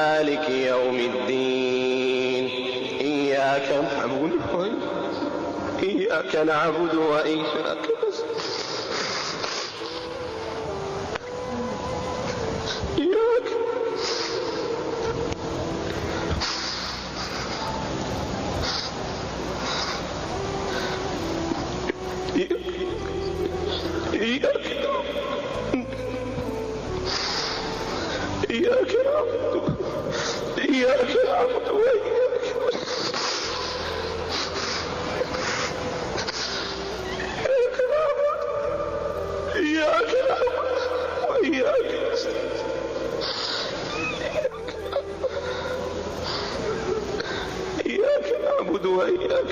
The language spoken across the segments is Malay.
مالك يوم الدين إياك نعبد وإياك إياك نعبد وإياك إياك نعبد وإياك إياك نعبد وإياك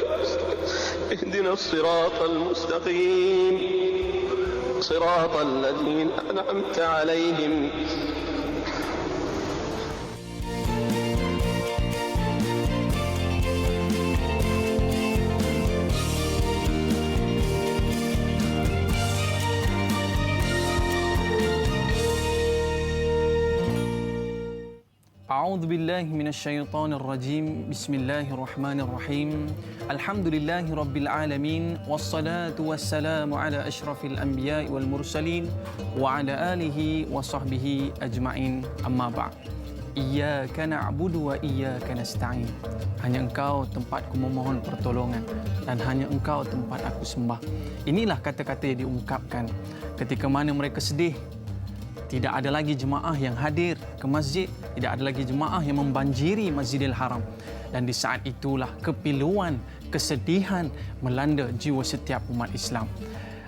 اهدنا الصراط المستقيم صراط الذين أنعمت عليهم أعوذ بالله من الشيطان الرجيم بسم الله الرحمن الرحيم الحمد لله رب العالمين والصلاة والسلام على أشرف الأنبياء والمرسلين وعلى آله وصحبه أجمعين أما بعد إياك نعبد وإياك نستعين. Hanya Engkau tempatku memohon pertolongan dan hanya Engkau tempat aku sembah. Inilah kata-kata yang diungkapkan ketika mana mereka sedih. Tidak ada lagi jemaah yang hadir ke masjid, tidak ada lagi jemaah yang membanjiri Masjidil Haram. Dan di saat itulah kepiluan, kesedihan melanda jiwa setiap umat Islam.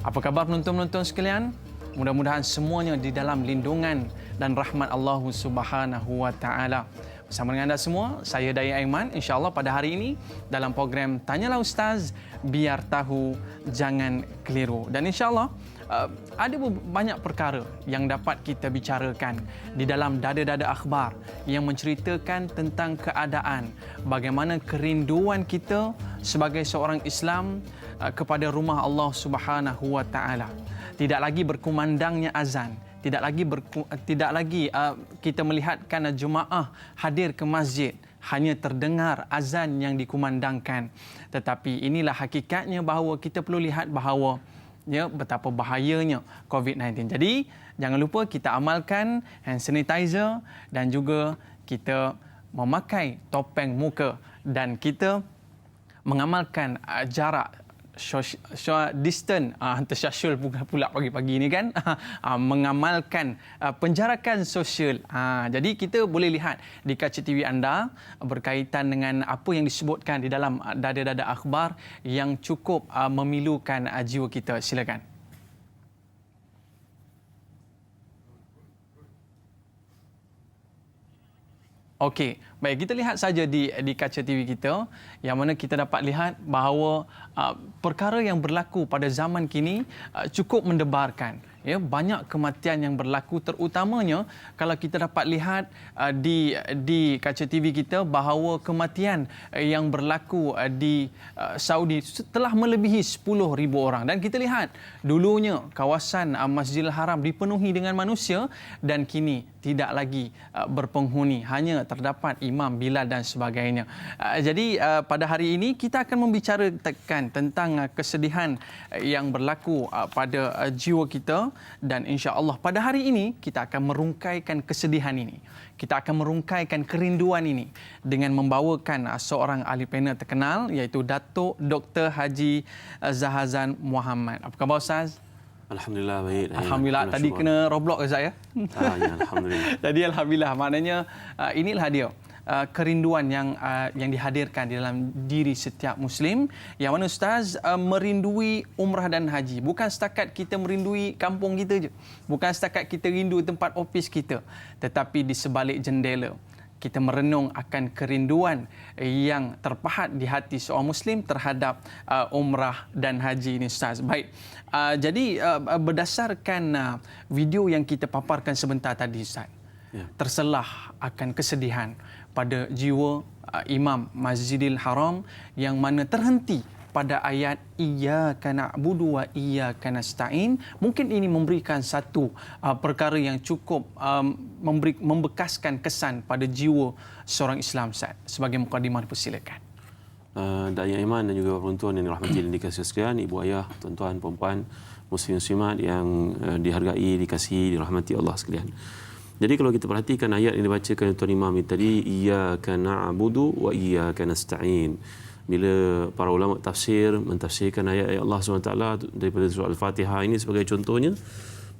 Apa khabar penonton-penonton sekalian? Mudah-mudahan semuanya di dalam lindungan dan rahmat Allah Subhanahu wa taala. Bersama dengan anda semua, saya Dai Aiman, insya-Allah pada hari ini dalam program Tanyalah Ustaz, biar tahu jangan keliru. Dan insya-Allah ada banyak perkara yang dapat kita bicarakan di dalam dada-dada akhbar yang menceritakan tentang keadaan bagaimana kerinduan kita sebagai seorang Islam kepada rumah Allah Subhanahu wa taala. Tidak lagi berkumandangnya azan, tidak lagi kita melihatkan jemaah hadir ke masjid, hanya terdengar azan yang dikumandangkan. Tetapi inilah hakikatnya bahawa kita perlu lihat bahawa betapa bahayanya COVID-19. Jadi, jangan lupa kita amalkan hand sanitizer dan juga kita memakai topeng muka dan kita mengamalkan jarak social distance, tersyasyul pula pagi-pagi ni kan, mengamalkan penjarakan sosial. Jadi kita boleh lihat di kaca TV anda berkaitan dengan apa yang disebutkan di dalam dada-dada akhbar yang cukup memilukan jiwa kita. Silakan. Okey, baik, kita lihat saja di kaca TV kita yang mana kita dapat lihat bahawa perkara yang berlaku pada zaman kini cukup mendebarkan. Ya, banyak kematian yang berlaku, terutamanya kalau kita dapat lihat di kaca TV kita bahawa kematian yang berlaku di Saudi telah melebihi 10,000 orang. Dan kita lihat dulunya kawasan Masjidil Haram dipenuhi dengan manusia dan kini tidak lagi berpenghuni, hanya terdapat imam, bilal dan sebagainya. Jadi pada hari ini kita akan membicarakan tentang kesedihan yang berlaku pada jiwa kita. Dan insya-Allah pada hari ini kita akan merungkaikan kesedihan ini. Kita akan merungkaikan kerinduan ini dengan membawakan seorang ahli panel terkenal iaitu Datuk Dr. Haji Zahazan Muhammad. Apa khabar Ustaz? Alhamdulillah baik. Alhamdulillah. Tadi kena roblox ke saya? Ya, alhamdulillah. Jadi alhamdulillah, maknanya inilah dia kerinduan yang dihadirkan di dalam diri setiap Muslim, yang mana Ustaz merindui umrah dan haji. Bukan setakat kita merindui kampung kita je, bukan setakat kita rindu tempat ofis kita, tetapi di sebalik jendela kita merenung akan kerinduan yang terpahat di hati seorang Muslim terhadap umrah dan haji ini, Ustaz. Baik, jadi berdasarkan video yang kita paparkan sebentar tadi, Ustaz, terselah akan kesedihan pada jiwa Imam Masjidil Haram yang mana terhenti pada ayat iyyaka na'budu wa iyyaka nasta'in, mungkin ini memberikan satu perkara yang cukup membekaskan kesan pada jiwa seorang Islam, Ustaz. Sebagai mukadimah, dipersilakan. Daya iman dan juga peruntuan yang dirahmati dan dikasihi sekalian, ibu ayah, tuan-tuan, puan-puan, muslim muslimat yang dihargai, dikasihi, dirahmati Allah sekalian. Jadi kalau kita perhatikan ayat yang dibacakan Tuan Imam tadi, iyyaka na'budu wa iyyaka nasta'in. Bila para ulama tafsir mentafsirkan ayat-ayat Allah SWT daripada surah Al-Fatihah ini sebagai contohnya,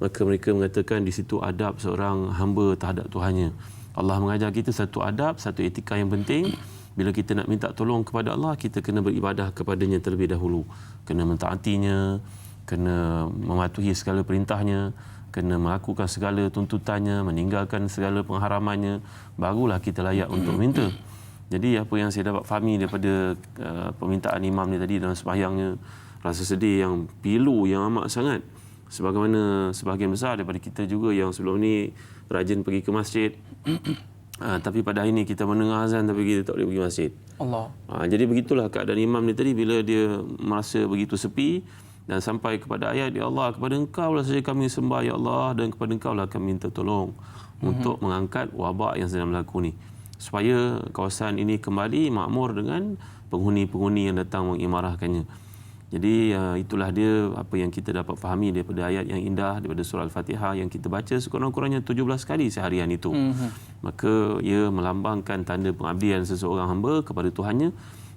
maka mereka mengatakan di situ adab seorang hamba terhadap Tuhannya. Allah mengajar kita satu adab, satu etika yang penting. Bila kita nak minta tolong kepada Allah, kita kena beribadah kepadanya terlebih dahulu. Kena mentaatinya, kena mematuhi segala perintahnya, kena melakukan segala tuntutannya, meninggalkan segala pengharamannya, barulah kita layak untuk minta. Jadi apa yang saya dapat fahami daripada permintaan imam ni tadi dalam sembahyangnya, rasa sedih yang pilu, yang amat sangat. Sebagaimana sebahagian besar daripada kita juga yang sebelum ni rajin pergi ke masjid, tapi pada hari ini kita mendengar azan tapi kita tak boleh pergi masjid. Allah. Jadi begitulah keadaan imam ni tadi bila dia merasa begitu sepi dan sampai kepada ayat, ya Allah, kepada Engkau lah saja kami sembah, ya Allah, dan kepada Engkau lah kami minta tolong untuk mengangkat wabak yang sedang berlaku ni, supaya kawasan ini kembali makmur dengan penghuni-penghuni yang datang mengimarahkannya. Jadi itulah dia apa yang kita dapat fahami daripada ayat yang indah daripada surah Al-Fatihah yang kita baca sekurang-kurangnya 17 kali seharian itu. Maka ia melambangkan tanda pengabdian seseorang hamba kepada Tuhannya,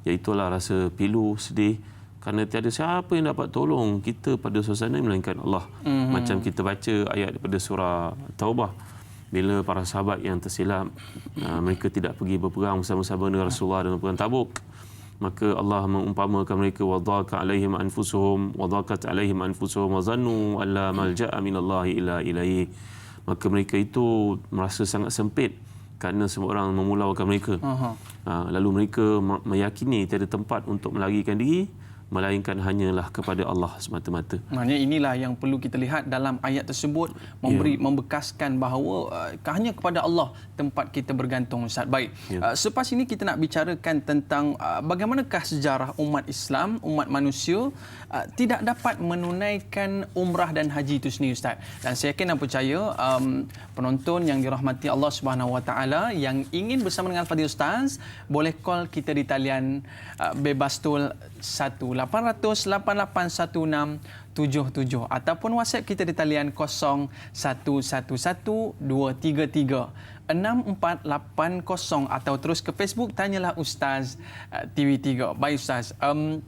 iaitulah rasa pilu, sedih, kerana tiada siapa yang dapat tolong kita pada suasana ini melainkan Allah. Macam kita baca ayat daripada surah Taubah, bila para sahabat yang tersilap mereka tidak pergi berperang bersama-sama dengan Rasulullah dalam perang Tabuk, maka Allah mengumpamakan mereka, wadhaqat alaihim anfusuhum wa zannu alla malja'a minallahi illa ilaihi. Maka mereka itu merasa sangat sempit kerana semua orang memulaukan mereka. Lalu mereka meyakini tiada tempat untuk melarikan diri melainkan hanyalah kepada Allah semata-mata. Maknanya inilah yang perlu kita lihat dalam ayat tersebut, membekaskan bahawa hanya kepada Allah tempat kita bergantung, Ustaz. Baik, selepas ini kita nak bicarakan tentang bagaimanakah sejarah umat Islam, umat manusia tidak dapat menunaikan umrah dan haji itu sendiri, Ustaz. Dan saya yakin dan percaya penonton yang dirahmati Allah Subhanahu Wa Taala yang ingin bersama dengan Al-Fadhil Ustaz, boleh call kita di talian bebas tol 1-800-8816-77 ataupun WhatsApp kita di talian 0111-233-6480 atau terus ke Facebook Tanyalah Ustaz TV3. Baik Ustaz,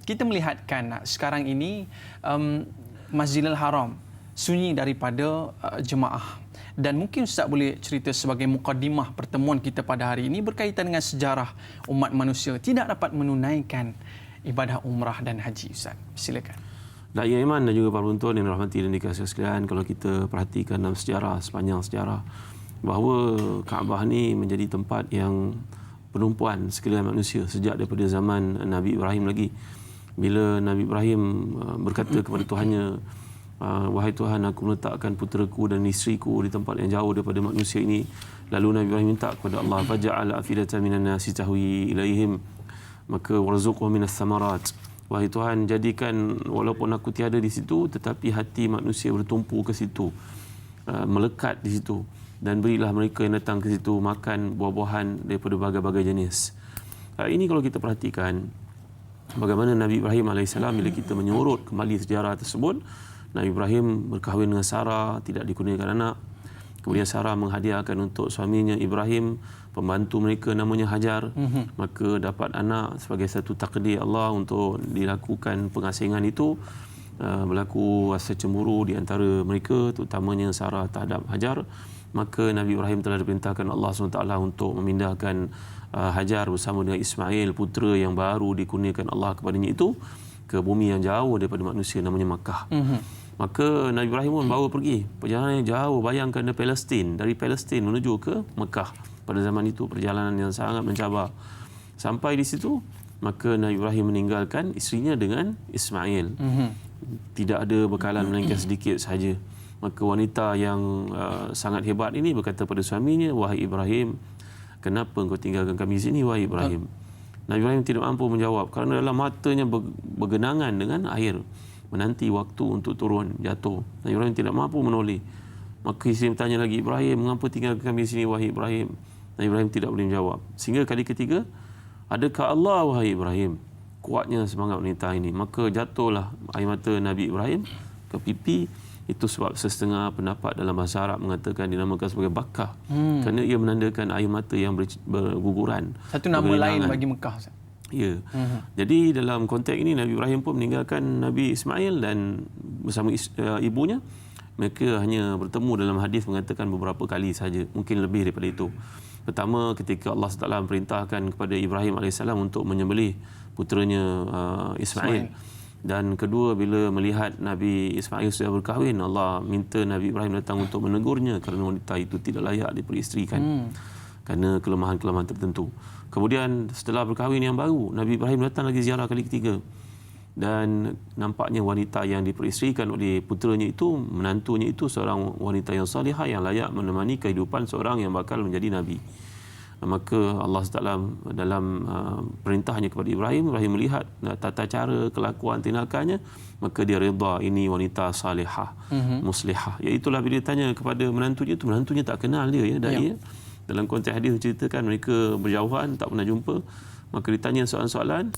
kita melihatkan sekarang ini Masjidil Haram sunyi daripada jemaah. Dan mungkin Ustaz boleh cerita sebagai mukadimah pertemuan kita pada hari ini berkaitan dengan sejarah umat manusia tidak dapat menunaikan ibadah umrah dan haji, Ustaz. Silakan. Daya iman dan juga para penonton yang dirahmati dan dikasihi sekalian, kalau kita perhatikan dalam sejarah, sepanjang sejarah, bahawa Kaabah ni menjadi tempat yang penumpuan sekalian manusia sejak daripada zaman Nabi Ibrahim lagi. Bila Nabi Ibrahim berkata kepada Tuhannya, wahai Tuhan, aku meletakkan puteraku dan isteriku di tempat yang jauh daripada manusia ini. Lalu Nabi Ibrahim minta kepada Allah, faja'al afidatan minan nasi tahwi ilaihim, maka warzuqhum minas samarat. Wahai Tuhan, jadikan walaupun aku tiada di situ, tetapi hati manusia bertumpu ke situ, melekat di situ, dan berilah mereka yang datang ke situ makan buah-buahan daripada berbagai-bagai jenis. Ini kalau kita perhatikan bagaimana Nabi Ibrahim AS, bila kita menyurut kembali sejarah tersebut, Nabi Ibrahim berkahwin dengan Sarah, tidak dikurniakan anak. Kemudian Sarah menghadiahkan untuk suaminya Ibrahim pembantu mereka namanya Hajar. Maka dapat anak sebagai satu takdir Allah untuk dilakukan pengasingan itu. Berlaku rasa cemburu di antara mereka, terutamanya Sarah terhadap Hajar. Maka Nabi Ibrahim telah diperintahkan Allah SWT untuk memindahkan Hajar bersama dengan Ismail, putera yang baru dikurniakan Allah kepadanya itu, ke bumi yang jauh daripada manusia namanya Makkah. Maka Nabi Ibrahim pun bawa pergi perjalanan yang jauh. Bayangkan dari Palestin menuju ke Mekah. Pada zaman itu perjalanan yang sangat mencabar. Sampai di situ, maka Nabi Ibrahim meninggalkan isterinya dengan Ismail. Tidak ada bekalan melainkan sedikit sahaja. Maka wanita yang sangat hebat ini berkata pada suaminya, wahai Ibrahim, kenapa engkau tinggalkan kami di sini, wahai Ibrahim? Nabi Ibrahim tidak mampu menjawab kerana dalam matanya bergenangan dengan air, menanti waktu untuk turun jatuh. Nabi Ibrahim tidak mampu menoleh. Maka isteri bertanya lagi, Ibrahim, mengapa tinggalkan kami di sini wahai Ibrahim? Nabi Ibrahim tidak boleh menjawab. Sehingga kali ketiga, adakah Allah wahai Ibrahim? Kuatnya semangat wanita ini. Maka jatuhlah air mata Nabi Ibrahim ke pipi. Itu sebab setengah pendapat dalam bahasa Arab mengatakan dinamakan sebagai bakah. Kerana ia menandakan air mata yang berguguran. Satu nama lain bagi Mekah, Ustaz. Ya. Jadi dalam konteks ini Nabi Ibrahim pun meninggalkan Nabi Ismail dan bersama ibunya. Mereka hanya bertemu dalam hadis mengatakan beberapa kali saja, mungkin lebih daripada itu. Pertama, ketika Allah SWT memerintahkan kepada Ibrahim AS untuk menyembelih puteranya Ismail. Dan kedua, bila melihat Nabi Ismail sudah berkahwin, Allah minta Nabi Ibrahim datang untuk menegurnya kerana wanita itu tidak layak diperistrikan kerana kelemahan-kelemahan tertentu. Kemudian setelah berkahwin yang baru, Nabi Ibrahim datang lagi ziarah kali ketiga. Dan nampaknya wanita yang diperistrikan oleh puteranya itu, menantunya itu seorang wanita yang salihah yang layak menemani kehidupan seorang yang bakal menjadi Nabi. Maka Allah SWT dalam perintahnya kepada Ibrahim melihat tata cara kelakuan tindakannya, maka dia redha ini wanita salihah, muslihah. Iaitulah bila ditanya kepada menantunya tak kenal dia ya, dai. Dalam konteks hadis menceritakan mereka berjauhan, tak pernah jumpa. Maka ditanya soalan-soalan,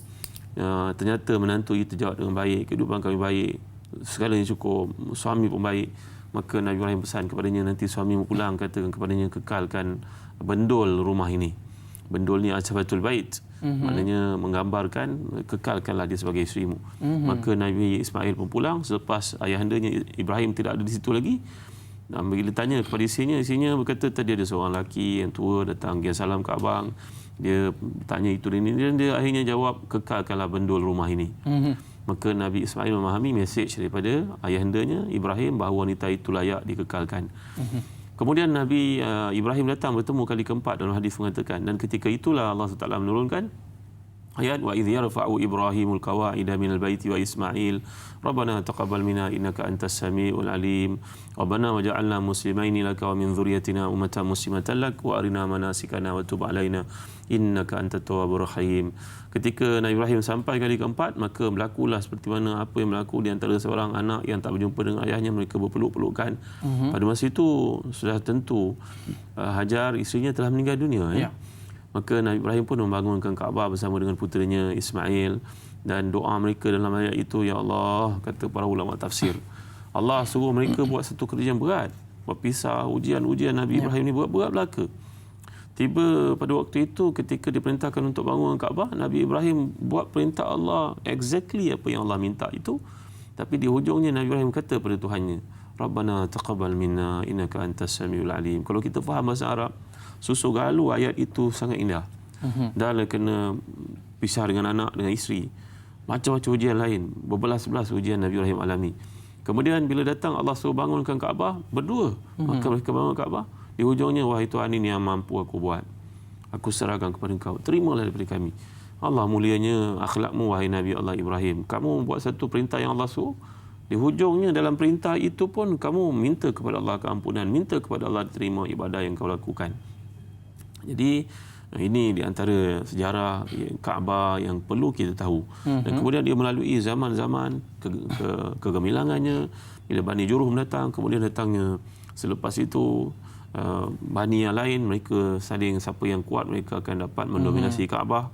ternyata menantu itu jawab dengan baik, kehidupan kami baik, segalanya cukup, suami pun baik. Maka Nabi Ibrahim pesan kepadanya, nanti suami pulang katakan kepadanya, kekalkan bendol rumah ini. Bendol ni ashabatul bait, maknanya menggambarkan kekalkanlah dia sebagai isterimu. Maka Nabi Ismail pun pulang selepas ayahandanya Ibrahim tidak ada di situ lagi. Dan bila tanya kepada isinya berkata tadi ada seorang lelaki yang tua datang dia salam ke abang, dia tanya itu dan ini, dan dia akhirnya jawab, kekalkanlah bendol rumah ini. Maka Nabi Ismail memahami mesej daripada ayahandanya Ibrahim bahawa wanita itu layak dikekalkan. Kemudian Nabi Ibrahim datang bertemu kali keempat dalam hadis mengatakan, dan ketika itulah Allah SWT menurunkan ayat wa idh yarfa'u Ibrahimul qawa'ida minal baiti wa Ismail Rabbana taqabbal minna innaka antas samiul alim Rabbana waj'alna muslimaini laka wa min dhurriyyatina ummatan muslimatan lak wa arina manasikana wa tub alaina innaka antat tawwabur rahim. Ketika Nabi Ibrahim sampai kali keempat, maka berlakulah seperti mana apa yang berlaku di antara seorang anak yang tak berjumpa dengan ayahnya, mereka berpeluk-pelukan. Pada masa itu sudah tentu Hajar isterinya telah meninggal dunia. Maka Nabi Ibrahim pun membangunkan Kaabah bersama dengan puteranya Ismail, dan doa mereka dalam ayat itu, ya Allah, kata para ulama tafsir, Allah suruh mereka buat satu kerja yang berat, berpisah, ujian Nabi Ibrahim ni berat belaka. Tiba pada waktu itu ketika diperintahkan untuk bangun Kaabah, Nabi Ibrahim buat perintah Allah exactly apa yang Allah minta itu, tapi di hujungnya Nabi Ibrahim kata pada Tuhannya, Rabbana taqabbal minna innaka antas samiul alim. Kalau kita faham bahasa Arab, susu galu ayat itu sangat indah. Dah kena pisah dengan anak, dengan isteri, macam-macam ujian lain, berbelas-belas ujian Nabi Ibrahim alami. Kemudian bila datang Allah suruh bangunkan Kaabah berdua, maka mereka bangun Kaabah. Di hujungnya, wahai Tuhan, ini yang mampu aku buat, aku serahkan kepada Engkau, terimalah daripada kami. Allah mulianya akhlakmu wahai Nabi Allah Ibrahim, kamu buat satu perintah yang Allah suruh, di hujungnya dalam perintah itu pun kamu minta kepada Allah keampunan, minta kepada Allah terima ibadah yang kau lakukan. Jadi ini di antara sejarah Kaabah yang perlu kita tahu. Dan kemudian dia melalui zaman-zaman kegemilangannya. Bila Bani Juruhum datang, kemudian datangnya selepas itu Bani yang lain, mereka saling, siapa yang kuat mereka akan dapat mendominasi Kaabah.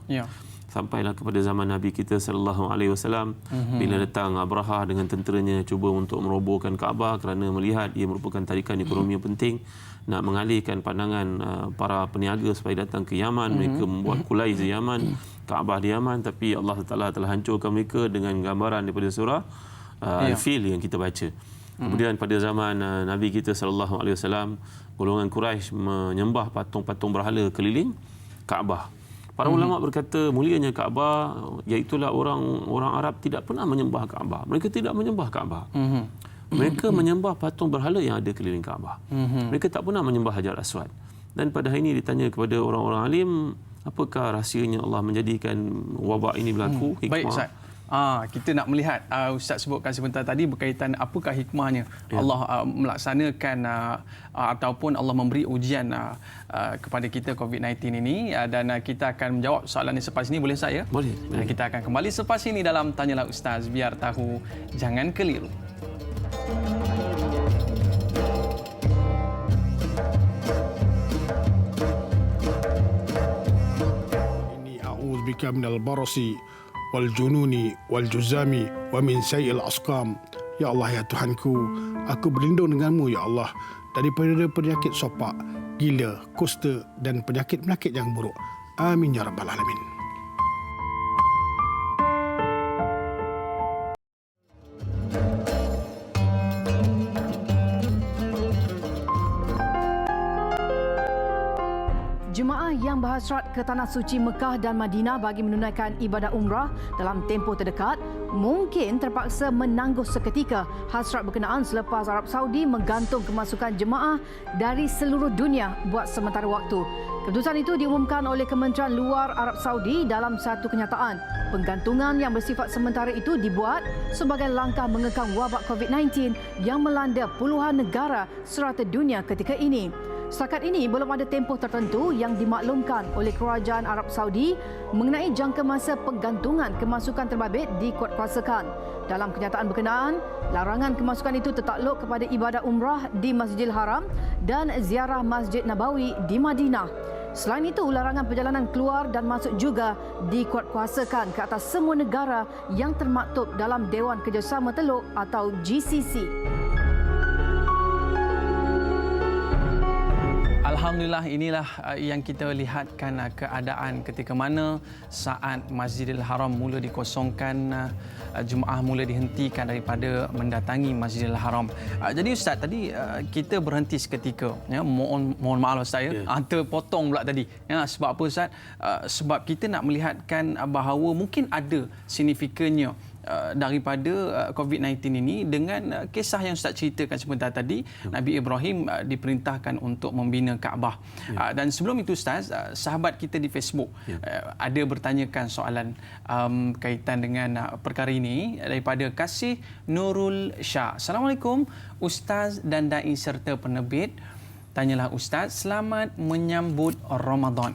Sampailah kepada zaman Nabi kita sallallahu alaihi wasallam, bila datang Abraha dengan tenteranya cuba untuk merobohkan Kaabah kerana melihat ia merupakan tarikan ekonomi yang penting, nak mengalihkan pandangan para peniaga supaya datang ke Yaman. Mereka membuat kulai di Yaman, Kaabah di Yaman, tapi Allah Taala telah hancurkan mereka dengan gambaran daripada surah Al-Fil yang kita baca. Kemudian pada zaman Nabi kita sallallahu alaihi wasallam, golongan Quraisy menyembah patung-patung berhala keliling Kaabah. Para ulama berkata mulianya Kaabah, iaitulah orang Arab tidak pernah menyembah Kaabah. Mereka tidak menyembah Kaabah. Mereka menyembah patung berhala yang ada keliling Kaabah. Mereka tak pernah menyembah Hajar Aswad. Dan pada hari ini ditanya kepada orang-orang alim, apakah rahsianya Allah menjadikan wabak ini berlaku? Baik Ustaz. Kita nak melihat Ustaz sebutkan sebentar tadi berkaitan apakah hikmahnya Allah melaksanakan ataupun Allah memberi ujian kepada kita COVID-19 ini, dan kita akan menjawab soalan ini selepas ini. Boleh saya? Boleh. Kita akan kembali selepas ini dalam Tanyalah Ustaz, biar tahu jangan keliru. Inni a'udzubika minal barasi wal jununi wal juzami wa min sayyi'il asqam. Ya Allah, ya Tuhanku, aku berlindung denganmu ya Allah daripada penyakit sopak, gila, kusta dan penyakit-penyakit yang buruk. Amin ya rabbal alamin. Jemaah yang berhasrat ke Tanah Suci Mekah dan Madinah bagi menunaikan ibadah umrah dalam tempoh terdekat mungkin terpaksa menangguh seketika hasrat berkenaan selepas Arab Saudi menggantung kemasukan jemaah dari seluruh dunia buat sementara waktu. Keputusan itu diumumkan oleh Kementerian Luar Arab Saudi dalam satu kenyataan. Penggantungan yang bersifat sementara itu dibuat sebagai langkah mengekang wabak COVID-19 yang melanda puluhan negara serata dunia ketika ini. Setakat ini, belum ada tempoh tertentu yang dimaklumkan oleh Kerajaan Arab Saudi mengenai jangka masa penggantungan kemasukan terbabit dikuatkuasakan. Dalam kenyataan berkenaan, larangan kemasukan itu tertakluk kepada ibadah umrah di Masjidil Haram dan ziarah Masjid Nabawi di Madinah. Selain itu, larangan perjalanan keluar dan masuk juga dikuatkuasakan ke atas semua negara yang termaktub dalam Dewan Kerjasama Teluk atau GCC. Alhamdulillah, inilah yang kita lihatkan keadaan ketika mana saat Masjidil Haram mula dikosongkan, jemaah mula dihentikan daripada mendatangi Masjidil Haram. Jadi Ustaz, tadi kita berhenti seketika. Ya, mohon maaf Ustaz, terpotong pula tadi. Ya, sebab apa Ustaz? Sebab kita nak melihatkan bahawa mungkin ada signifikannya daripada COVID-19 ini dengan kisah yang Ustaz ceritakan sebentar tadi. Nabi Ibrahim diperintahkan untuk membina Kaabah. Dan sebelum itu Ustaz, sahabat kita di Facebook ada bertanyakan soalan kaitan dengan perkara ini daripada Kasih Nurul Shah. Assalamualaikum Ustaz dan dai serta penerbit. Tanyalah Ustaz, selamat menyambut Ramadan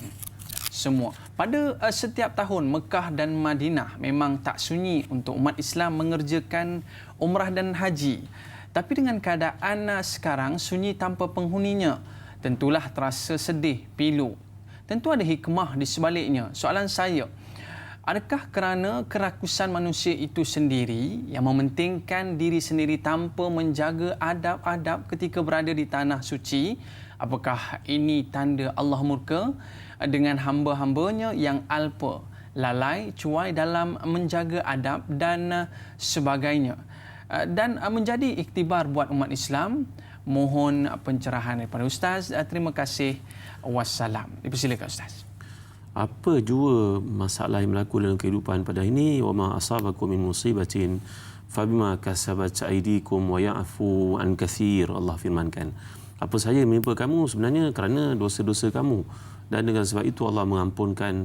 semua. Pada setiap tahun Mekah dan Madinah memang tak sunyi untuk umat Islam mengerjakan umrah dan haji. Tapi dengan keadaan sekarang sunyi tanpa penghuninya, tentulah terasa sedih, pilu. Tentu ada hikmah di sebaliknya. Soalan saya, adakah kerana kerakusan manusia itu sendiri yang mementingkan diri sendiri tanpa menjaga adab-adab ketika berada di tanah suci? Apakah ini tanda Allah murka dengan hamba-hambanya yang alpa, lalai, cuai dalam menjaga adab dan sebagainya? Dan menjadi iktibar buat umat Islam. Mohon pencerahan daripada Ustaz. Terima kasih. Wassalam. Dipersilakan Ustaz. Apa jua masalah yang berlaku dalam kehidupan pada ini, wa ma asabakum min musibatin fabima kasabat aydikum wa ya'fu an katsir. Allah firmankan, apa sahaja yang menimpa kamu sebenarnya kerana dosa-dosa kamu, dan dengan sebab itu Allah mengampunkan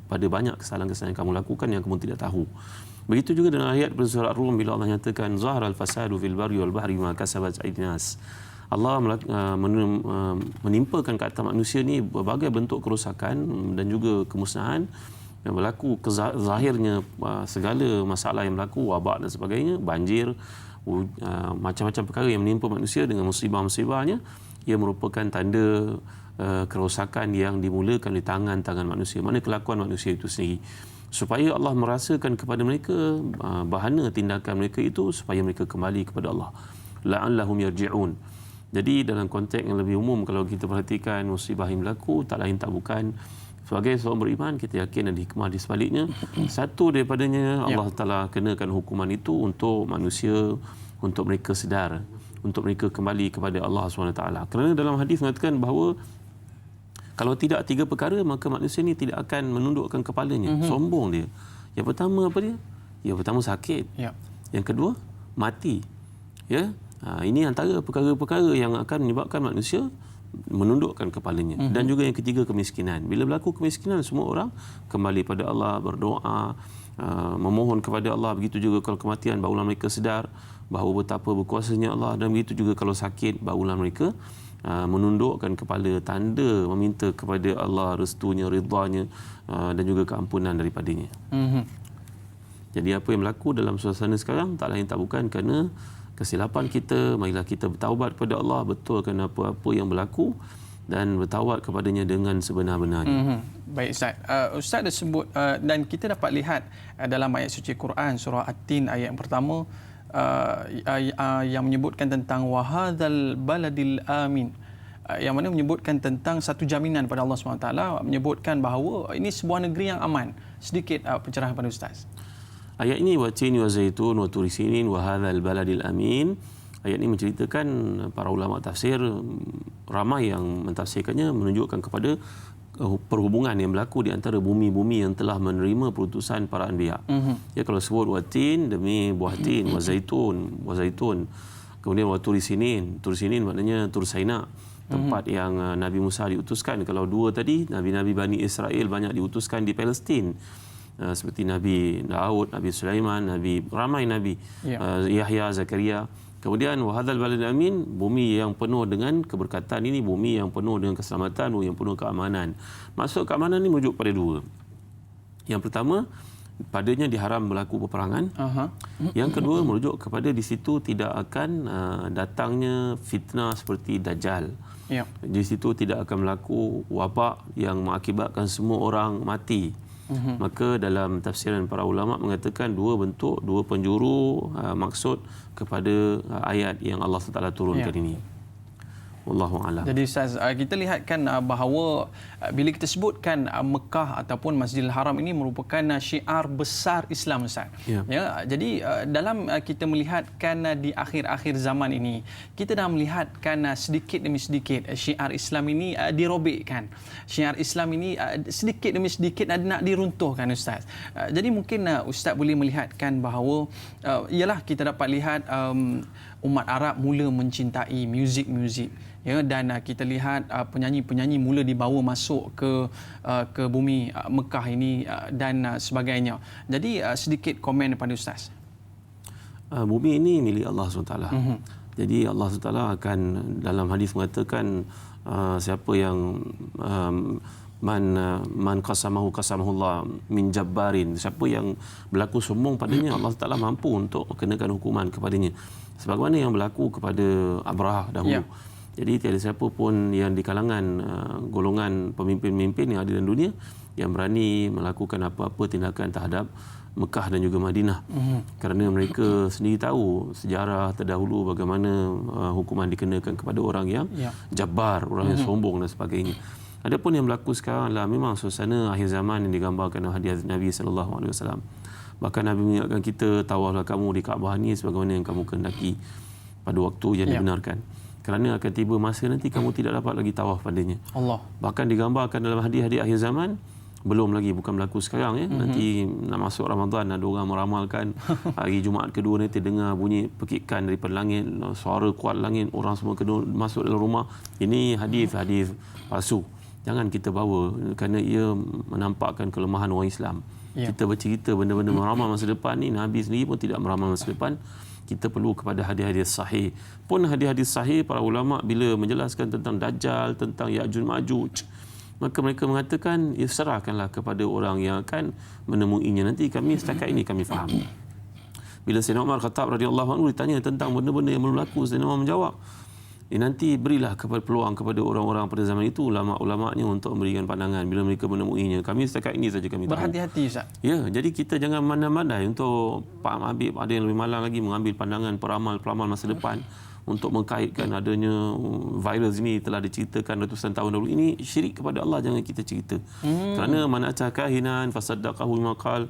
pada banyak kesalahan-kesalahan yang kamu lakukan yang kamu tidak tahu. Begitu juga dalam ayat pada surah Ar-Rum bila Allah nyatakan zaharal fasadu fil barri wal bahri ma kasabat aydin nas. Allah menimpakan ke atas manusia ni berbagai bentuk kerosakan dan juga kemusnahan yang berlaku, zahirnya segala masalah yang berlaku, wabak dan sebagainya, banjir, macam-macam perkara yang menimpa manusia dengan musibah-musibahnya, ia merupakan tanda kerosakan yang dimulakan di tangan-tangan manusia. Mana kelakuan manusia itu sendiri. Supaya Allah merasakan kepada mereka bahana tindakan mereka itu supaya mereka kembali kepada Allah. La'allahum yarji'un. Jadi dalam konteks yang lebih umum, kalau kita perhatikan musibah yang berlaku, tak lain tak bukan, sebagai seorang beriman kita yakin ada hikmah di sebaliknya. Satu daripadanya, Allah Ta'ala kenakan hukuman itu untuk manusia, untuk mereka sedar, untuk mereka kembali kepada Allah SWT. Kerana dalam hadis mengatakan bahawa kalau tidak tiga perkara, maka manusia ini tidak akan menundukkan kepalanya. Sombong dia. Yang pertama apa dia? Yang pertama sakit. Yang kedua, mati. Ya. Ini antara perkara-perkara yang akan menyebabkan manusia menundukkan kepalanya. Dan juga yang ketiga, kemiskinan. Bila berlaku kemiskinan, semua orang kembali pada Allah, berdoa, memohon kepada Allah. Begitu juga kalau kematian, barulah mereka sedar bahawa betapa berkuasanya Allah. Dan begitu juga kalau sakit, barulah mereka menundukkan kepala, tanda meminta kepada Allah restunya, ridhanya, dan juga keampunan daripadanya. Jadi apa yang berlaku dalam suasana sekarang tak lain tak bukan kerana kesilapan kita. Marilah kita bertaubat kepada Allah, betulkan apa-apa yang berlaku dan bertaubat kepadanya dengan sebenar-benarnya. Baik Ustaz. Ustaz dah sebut dan kita dapat lihat dalam ayat suci Quran surah At-Tin ayat yang pertama yang menyebutkan tentang wahadzal baladil amin, yang mana menyebutkan tentang satu jaminan pada Allah SWT, menyebutkan bahawa ini sebuah negeri yang aman. Sedikit pencerahan pada Ustaz. Ayat ini watin wa zaitun wa turi sinin wa hadzal baladil amin. Ayat ini menceritakan, para ulama tafsir ramai yang mentafsirkannya menunjukkan kepada perhubungan yang berlaku di antara bumi-bumi yang telah menerima perutusan para anbiya. Ya, kalau sebut watin demi buah tin, wa zaitun. Kemudian wa turi sinin. Turi sinin maknanya Tur Saina, tempat yang Nabi Musa diutuskan. Kalau dua tadi, nabi-nabi Bani Israel banyak diutuskan di Palestin. Seperti Nabi Daud, Nabi Sulaiman, ramai Nabi, Yahya, Zakaria. Kemudian wahadzal baladil amin, bumi yang penuh dengan keberkatan ini, bumi yang penuh dengan keselamatan, bumi yang penuh keamanan. Maksud keamanan ini merujuk pada dua. Yang pertama, padanya diharam berlaku peperangan. Yang kedua, merujuk kepada di situ tidak akan datangnya fitnah seperti Dajjal. Di situ tidak akan berlaku wabak yang mengakibatkan semua orang mati. Maka dalam tafsiran para ulama mengatakan dua bentuk, dua penjuru maksud kepada ayat yang Allah SWT turunkan ini. Wallahu a'lam. Jadi Ustaz, kita lihatkan bahawa bila kita sebutkan Mekah ataupun Masjidil Haram ini merupakan syiar besar Islam, Ustaz. Ya, jadi dalam kita melihatkan di akhir-akhir zaman ini, kita dah melihatkan sedikit demi sedikit syiar Islam ini dirobekkan. Syiar Islam ini sedikit demi sedikit nak diruntuhkan, Ustaz. Jadi mungkin Ustaz boleh melihatkan bahawa ialah kita dapat lihat umat Arab mula mencintai muzik-muzik. Ya, dan kita lihat penyanyi-penyanyi mula dibawa masuk ke bumi Mekah ini dan sebagainya. Jadi sedikit komen daripada Ustaz. Bumi ini milik Allah SWT. Jadi Allah SWT akan dalam hadis mengatakan siapa yang man qasamahu qasamahullah min jabbarin, siapa yang berlaku sombong padanya, Allah Taala mampu untuk kenakan hukuman kepadanya sebagaimana yang berlaku kepada Abrahah dahulu. Jadi tiada siapa pun yang di kalangan golongan pemimpin-pemimpin yang ada dalam dunia yang berani melakukan apa-apa tindakan terhadap Mekah dan juga Madinah. Kerana mereka sendiri tahu sejarah terdahulu bagaimana hukuman dikenakan kepada orang yang jabbar, orang yang sombong dan sebagainya. Adapun yang berlaku sekarang adalah memang suasana akhir zaman yang digambarkan oleh hadis Nabi SAW. Bahkan Nabi mengingatkan kita, tawaflah kamu di Kaabah ini sebagaimana yang kamu kehendaki pada waktu yang dibenarkan. Kerana akan tiba masa nanti kamu tidak dapat lagi tawaf padanya. Allah. Bahkan digambarkan dalam hadis-hadis akhir zaman, belum lagi, bukan berlaku sekarang ya. Nanti nak masuk Ramadan, ada orang meramalkan hari Jumaat kedua nanti dengar bunyi pekikan daripada langit, suara kuat langit, orang semua kena masuk dalam rumah. Ini hadis-hadis palsu. Jangan kita bawa kerana ia menampakkan kelemahan orang Islam. Kita bercerita benda-benda meramal masa depan ni, Nabi sendiri pun tidak meramal masa depan. Kita perlu kepada hadis-hadis sahih. Pun hadis-hadis sahih, para ulama bila menjelaskan tentang Dajjal, tentang Ya'juj Ma'juj, maka mereka mengatakan, ya serahkanlah kepada orang yang akan menemuinya. Nanti kami setakat ini kami faham. Bila Sayyidina Umar Khattab radhiyallahu anhu ditanya tentang benda-benda yang belum berlaku, Sayyidina Umar menjawab, nanti berilah peluang kepada orang-orang pada zaman itu, ulama'-ulama'nya untuk memberikan pandangan bila mereka menemuinya. Kami setakat ini saja kami tahu. Berhati-hati Ustaz. Ya, jadi kita jangan mandai-mandai untuk Pak Habib, ada yang lebih malang lagi mengambil pandangan peramal masa depan untuk mengkaitkan adanya virus ini telah diceritakan ratusan tahun dahulu. Ini syirik kepada Allah, jangan kita cerita. Kerana man ata kahinan fasaddaqahu bima qala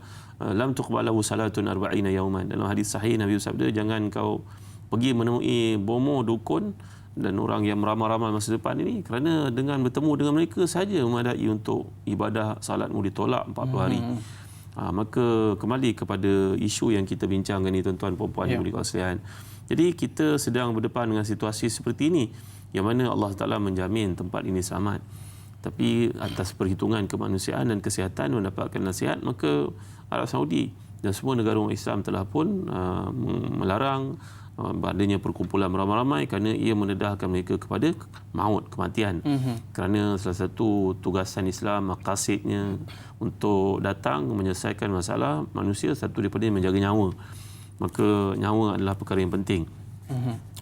lam tuqbalahu salatun 40 yawman. Dalam hadis sahih Nabi bersabda, jangan kau pergi menemui bomo, dukun dan orang yang meramal-ramal masa depan ini, kerana dengan bertemu dengan mereka saja memadai untuk ibadah salatmu ditolak 40 hari. Maka kembali kepada isu yang kita bincangkan ni, tuan-tuan puan-puan yang berkasihan. Jadi kita sedang berdepan dengan situasi seperti ini yang mana Allah Taala menjamin tempat ini selamat. Tapi atas perhitungan kemanusiaan dan kesihatan mendapatkan nasihat, maka Arab Saudi dan semua negara umat Islam telah pun melarang adanya perkumpulan ramai-ramai kerana ia mendedahkan mereka kepada maut, kematian. Kerana salah satu tugasan Islam, maqasidnya untuk datang menyelesaikan masalah manusia, satu daripada menjaga nyawa. Maka nyawa adalah perkara yang penting.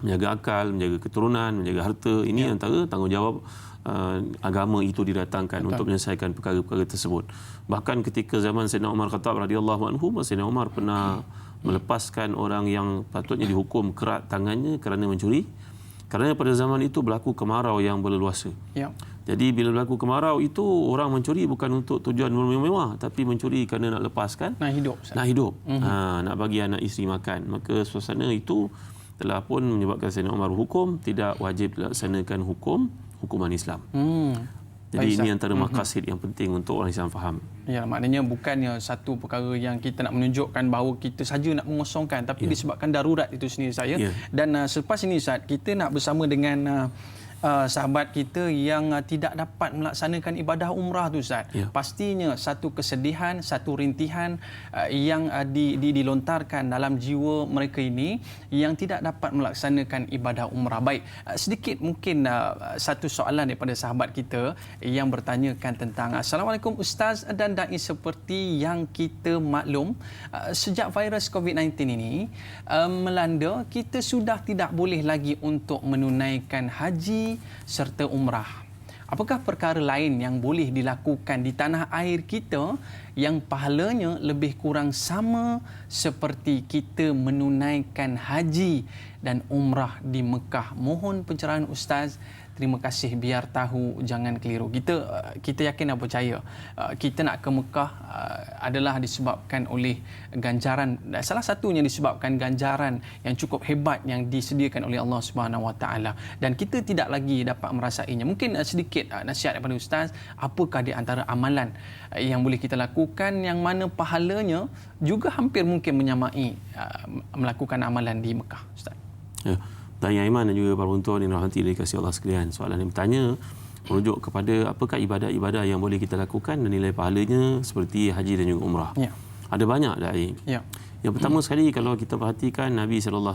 Menjaga akal, menjaga keturunan, menjaga harta, ini antara tanggungjawab agama itu didatangkan untuk menyelesaikan perkara-perkara tersebut. Bahkan ketika zaman Sayyidina Umar Khattab radhiyallahu anhu, Sayyidina Umar pernah melepaskan orang yang patutnya dihukum kerat tangannya kerana mencuri. Kerana pada zaman itu berlaku kemarau yang berleluasa. Jadi bila berlaku kemarau itu, orang mencuri bukan untuk tujuan mewah, tapi mencuri kerana nak lepaskan nak hidup. Nak bagi anak isteri makan. Maka suasana itu telah pun menyebabkan Sayyidina Umar berhukum tidak wajib dilaksanakan hukuman Islam. Jadi ini antara maqasid yang penting untuk orang Islam faham. Ya, maknanya bukannya satu perkara yang kita nak menunjukkan bahawa kita saja nak mengosongkan, tapi disebabkan darurat itu sendiri saya. Dan selepas ini Ustaz, kita nak bersama dengan sahabat kita yang tidak dapat melaksanakan ibadah umrah tu Ustaz. Pastinya satu kesedihan, satu rintihan yang dilontarkan dalam jiwa mereka ini yang tidak dapat melaksanakan ibadah umrah. Baik, sedikit mungkin satu soalan daripada sahabat kita yang bertanyakan tentang Assalamualaikum Ustaz dan Dai, seperti yang kita maklum sejak virus COVID-19 ini melanda, kita sudah tidak boleh lagi untuk menunaikan haji serta umrah. Apakah perkara lain yang boleh dilakukan di tanah air kita yang pahalanya lebih kurang sama seperti kita menunaikan haji dan umrah di Mekah? Mohon pencerahan Ustaz. Terima kasih, biar tahu jangan keliru. Kita yakin dan percaya kita nak ke Mekah adalah disebabkan oleh ganjaran, salah satunya disebabkan ganjaran yang cukup hebat yang disediakan oleh Allah Subhanahu Wa Taala, dan kita tidak lagi dapat merasainya. Mungkin sedikit nasihat daripada Ustaz, apakah di antara amalan yang boleh kita lakukan yang mana pahalanya juga hampir mungkin menyamai melakukan amalan di Mekah, Ustaz? Tanya Aiman dan juga para penonton yang dirahmati dan dikasihi Allah sekalian. Soalan yang bertanya merujuk kepada apakah ibadah-ibadah yang boleh kita lakukan dan nilai pahalanya seperti haji dan juga umrah. Ada banyak Dai. Yang pertama sekali, kalau kita perhatikan, Nabi SAW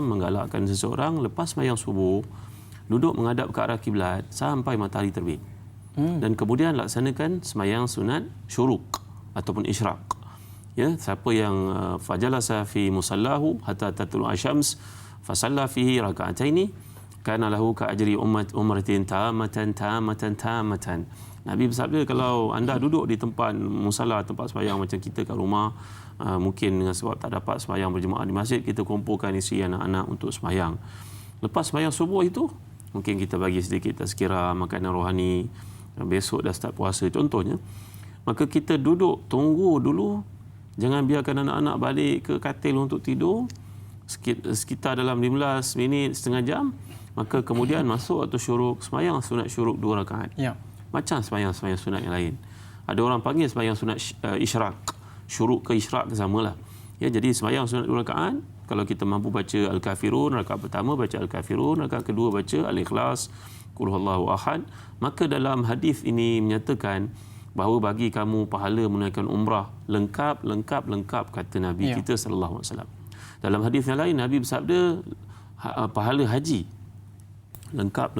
menggalakkan seseorang lepas sembahyang subuh duduk menghadap ke arah kiblat sampai matahari terbit. Dan kemudian laksanakan sembahyang sunat syuruk ataupun isyraq. Siapa yang fajalasa fi musallahu hatta tatlu asyams fasalla fihi raka'ataini kana lahu ka ajri umratin tamatan. Nabi bersabda, kalau anda duduk di tempat musalla, tempat sembahyang macam kita kat rumah, mungkin dengan sebab tak dapat sembahyang berjemaah di masjid, kita kumpulkan isteri anak-anak untuk sembahyang. Lepas sembahyang subuh itu, mungkin kita bagi sedikit tazkirah, makanan rohani, besok dah start puasa contohnya. Maka kita duduk tunggu dulu, jangan biarkan anak-anak balik ke katil untuk tidur, sekitar dalam 15 minit, setengah jam, maka kemudian masuk waktu syuruk, sembahyang sunat syuruk 2 rakaat. Macam sembahyang sunat yang lain. Ada orang panggil sembahyang sunat isyraq, syuruk ke isyraq samalah. Jadi sembahyang sunat 2 rakaat, kalau kita mampu baca Al-Kafirun, rakaat pertama baca Al-Kafirun, rakaat kedua baca Al-Ikhlas, Qul huwallahu ahad. Maka dalam hadis ini menyatakan bahawa bagi kamu pahala menunaikan umrah lengkap kata Nabi kita sallallahu alaihi wasallam. Dalam hadis yang lain Nabi bersabda pahala haji lengkap.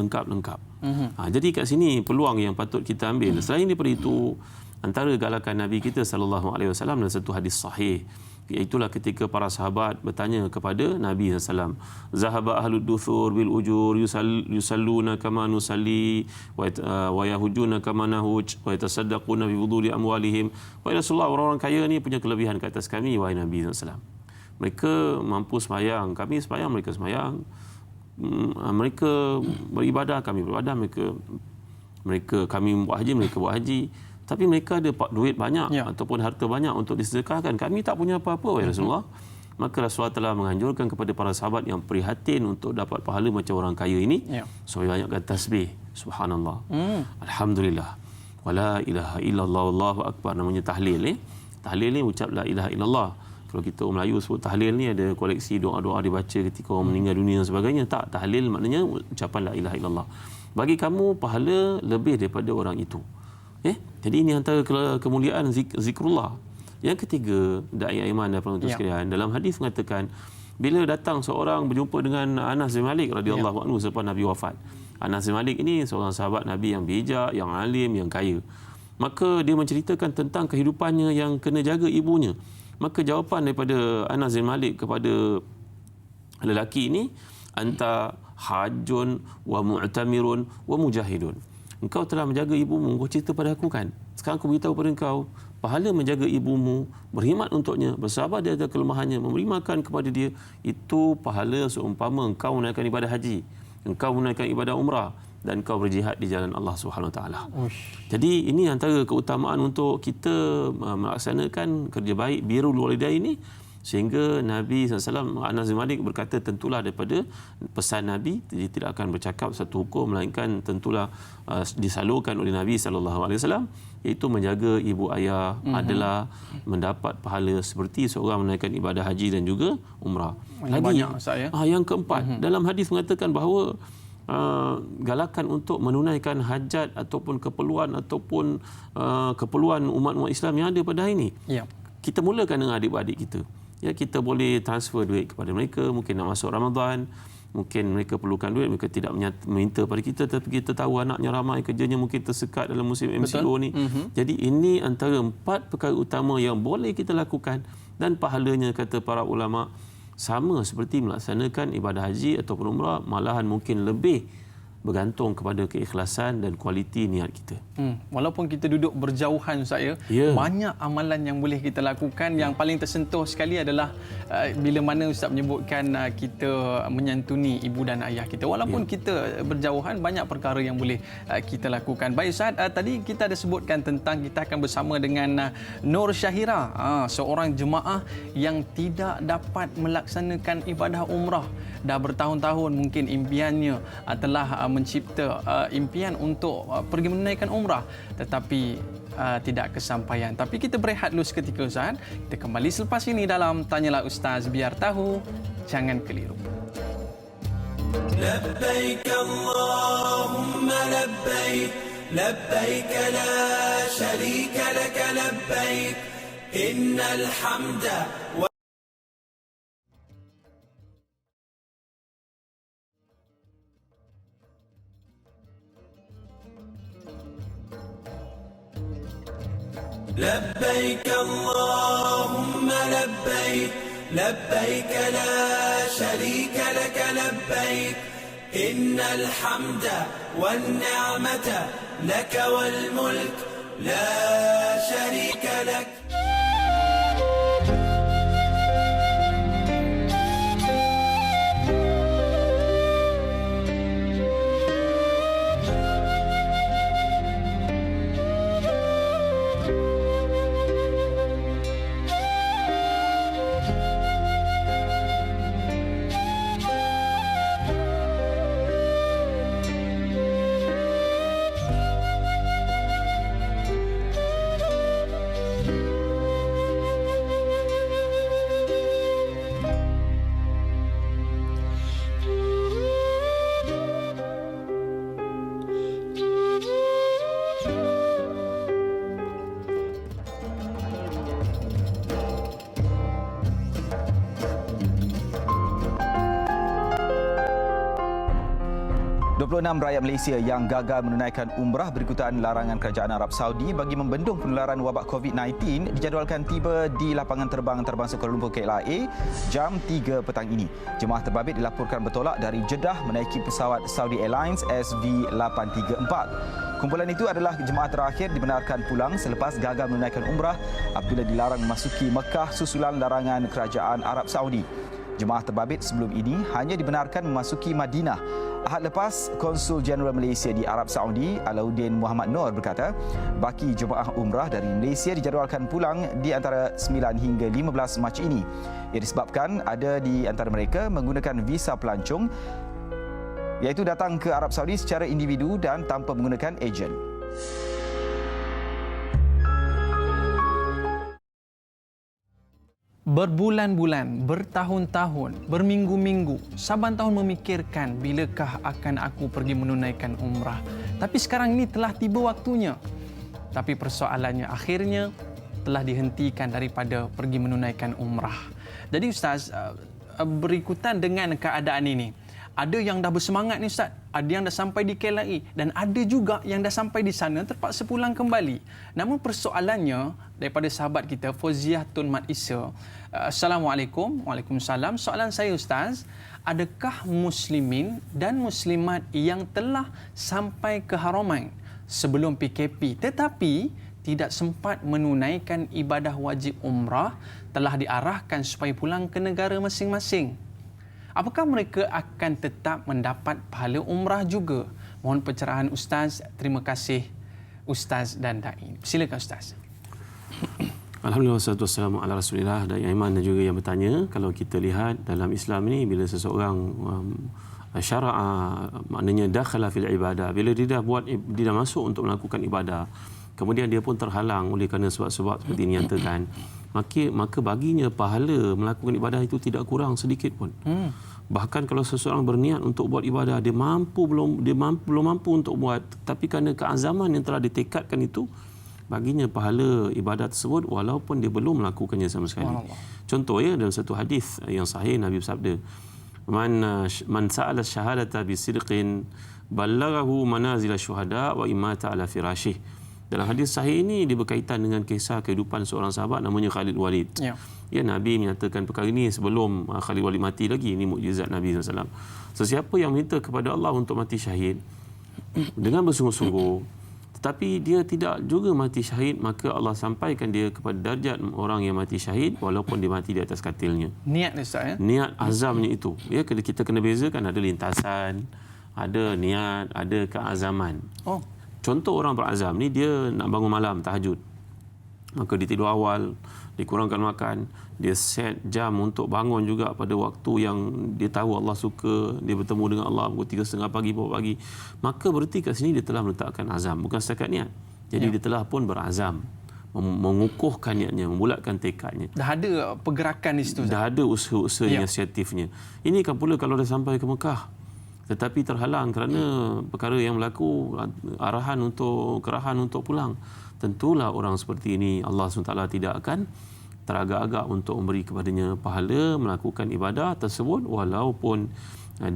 Jadi kat sini peluang yang patut kita ambil. Selain daripada itu, antara galakan Nabi kita sallallahu alaihi wasallam dalam satu hadis sahih, iaitulah ketika para sahabat bertanya kepada Nabi SAW, zahaba ahlud duthur bil ujur yusalluna kama nusalli wa yahujuna kama nahuj wa yatasaddaquna bi wuduri amwalihim. Wa Rasulullah, orang-orang kaya ni punya kelebihan ke atas kami, wahai Nabi SAW. Mereka mampu sembahyang, kami sembahyang, mereka sembahyang. Mereka beribadah, kami beribadah. Kami buat haji, mereka buat haji. Tapi mereka ada duit banyak ataupun harta banyak untuk disedekahkan. Kami tak punya apa-apa, wahai Rasulullah. Maka Rasulullah telah menganjurkan kepada para sahabat yang prihatin untuk dapat pahala macam orang kaya ini, supaya banyakkan tasbih. Subhanallah. Alhamdulillah. Wa la ilaha illallah wallahu akbar. Namanya tahlil. Tahlil ni ucap la ilaha illallah. Kalau kita orang Melayu sebut tahlil ni ada koleksi doa-doa dibaca ketika orang meninggal dunia dan sebagainya. Tak, tahlil maknanya ucapan la ilaha illallah. Bagi kamu pahala lebih daripada orang itu. Jadi ini antara kemuliaan zikrullah. Yang ketiga, dai iman dan penonton sekalian, dalam hadis mengatakan bila datang seorang berjumpa dengan Anas bin Malik radhiyallahu anhu selepas Nabi wafat. Anas bin Malik ini seorang sahabat Nabi yang bijak, yang alim, yang kaya. Maka dia menceritakan tentang kehidupannya yang kena jaga ibunya. Maka jawapan daripada Anas bin Malik kepada lelaki ini, anta hajjun wa mu'tamirun wa mujahidun. Engkau telah menjaga ibumu, engkau cerita pada aku kan. Sekarang aku beritahu pada engkau, pahala menjaga ibumu, berkhidmat untuknya, bersabar di atas kelemahannya, memberi makan kepada dia, itu pahala seumpama engkau menunaikan ibadah haji, engkau menunaikan ibadah umrah, dan engkau berjihad di jalan Allah Subhanahu Wa Taala. Jadi ini antara keutamaan untuk kita melaksanakan kerja baik birrul walidain ini, sehingga Nabi SAW, Anas bin Malik berkata, tentulah daripada pesan Nabi, dia tidak akan bercakap satu hukum melainkan tentulah disalurkan oleh Nabi SAW, iaitu menjaga ibu ayah adalah mendapat pahala seperti seorang menunaikan ibadah haji dan juga umrah. Lagi yang keempat, dalam hadis mengatakan bahawa galakan untuk menunaikan hajat ataupun keperluan umat-umat Islam yang ada pada hari ini. Kita mulakan dengan adik-adik kita. Kita boleh transfer duit kepada mereka, mungkin nak masuk Ramadan, mungkin mereka perlukan duit, mereka tidak meminta pada kita, tapi kita tahu anaknya ramai, kerjanya mungkin tersekat dalam musim MCO ni. Jadi ini antara 4 perkara utama yang boleh kita lakukan, dan pahalanya kata para ulama sama seperti melaksanakan ibadah haji ataupun umrah, malahan mungkin lebih bergantung kepada keikhlasan dan kualiti niat kita. Walaupun kita duduk berjauhan saya, banyak amalan yang boleh kita lakukan. Yang paling tersentuh sekali adalah bila mana Ustaz menyebutkan kita menyantuni ibu dan ayah kita. Walaupun kita berjauhan, banyak perkara yang boleh kita lakukan. Baik Ustaz, tadi kita ada sebutkan tentang kita akan bersama dengan Nur Syahira, seorang jemaah yang tidak dapat melaksanakan ibadah umrah. Dah bertahun-tahun mungkin impiannya telah mencipta impian untuk pergi menunaikan umrah, tetapi tidak kesampaian. Tapi kita berehat dulu seketika Ustaz. Kita kembali selepas ini dalam Tanyalah Ustaz, biar tahu jangan keliru. Labbaik Allahumma labbaik, labbaik la syarika lak labbaik, innal hamda wa لبيك اللهم لبيك، لبيك لا شريك لك لبيك، إن الحمد والنعمة لك والملك لا شريك لك. Rakyat Malaysia yang gagal menunaikan umrah berikutan larangan kerajaan Arab Saudi bagi membendung penularan wabak COVID-19 dijadualkan tiba di lapangan terbang antarabangsa Kuala Lumpur KLIA jam 3 petang ini. Jemaah terbabit dilaporkan bertolak dari Jeddah menaiki pesawat Saudi Airlines SV834. Kumpulan itu adalah jemaah terakhir dibenarkan pulang selepas gagal menunaikan umrah apabila dilarang memasuki Mekah susulan larangan kerajaan Arab Saudi. Jemaah terbabit sebelum ini hanya dibenarkan memasuki Madinah. Ahad lepas, Konsul Jeneral Malaysia di Arab Saudi, Alauddin Muhammad Noor berkata, baki jemaah umrah dari Malaysia dijadualkan pulang di antara 9 hingga 15 Mac ini. Ia disebabkan ada di antara mereka menggunakan visa pelancong, iaitu datang ke Arab Saudi secara individu dan tanpa menggunakan ejen. berbulan-bulan, bertahun-tahun, berminggu-minggu, saban tahun memikirkan bilakah akan aku pergi menunaikan umrah. Tapi sekarang ini telah tiba waktunya. Tapi persoalannya akhirnya telah dihentikan daripada pergi menunaikan umrah. Jadi Ustaz, berikutan dengan keadaan ini, ada yang dah bersemangat ni Ustaz, ada yang dah sampai di KLIA dan ada juga yang dah sampai di sana terpaksa pulang kembali. Namun persoalannya daripada sahabat kita Fauziah Tun Mat Isa. Assalamualaikum. Waalaikumsalam. Soalan saya Ustaz, adakah muslimin dan muslimat yang telah sampai ke Haramain sebelum PKP tetapi tidak sempat menunaikan ibadah wajib umrah telah diarahkan supaya pulang ke negara masing-masing, apakah mereka akan tetap mendapat pahala umrah juga? Mohon pencerahan Ustaz. Terima kasih Ustaz dan Da'i. Silakan Ustaz. Alhamdulillah, wassalatu wassalamu ala Rasulillah. Dan yang iman dan juga yang bertanya, kalau kita lihat dalam Islam ini, bila seseorang syara'a, maknanya dakhala fil ibadah, bila dia dah masuk untuk melakukan ibadah, kemudian dia pun terhalang oleh kerana sebab-sebab seperti ini nyatakan, maka baginya pahala melakukan ibadah itu tidak kurang sedikit pun. Bahkan kalau seseorang berniat untuk buat ibadah, dia belum mampu untuk buat, tapi kerana keazaman yang telah ditekadkan itu, baginya pahala ibadat tersebut walaupun dia belum melakukannya sama sekali. Contoh ya, dalam satu hadis yang sahih Nabi bersabda, man sa'ala syahadata bisidqin ballaghahu manazil syuhada wa imata ala firashih. Dalam hadis sahih ini dia berkaitan dengan kisah kehidupan seorang sahabat namanya Khalid Walid. Ya, Nabi menyatakan perkara ini sebelum Khalid Walid mati lagi. Ini mukjizat Nabi SAW. Sesiapa yang minta kepada Allah untuk mati syahid dengan bersungguh-sungguh, tetapi dia tidak juga mati syahid, maka Allah sampaikan dia kepada darjat orang yang mati syahid walaupun dia mati di atas katilnya. Niat Ustaz ya? Niat azamnya itu. Ya, kita kena bezakan, ada lintasan, ada niat, ada keazaman. Contoh orang berazam ni, dia nak bangun malam tahajud, maka dia tidur awal, dikurangkan makan, dia set jam untuk bangun juga pada waktu yang dia tahu Allah suka, dia bertemu dengan Allah pukul 3.30 pagi, pagi, maka berarti kat sini dia telah meletakkan azam, bukan setakat niat. Jadi dia telah pun berazam, mengukuhkan niatnya, membulatkan tekadnya. Dah ada pergerakan di situ. Dah ada usaha-usaha inisiatifnya. Ini kan pula kalau dah sampai ke Mekah, tetapi terhalang kerana perkara yang berlaku, kerahan untuk pulang. Tentulah orang seperti ini Allah SWT tidak akan teragak-agak untuk memberi kepadanya pahala melakukan ibadah tersebut walaupun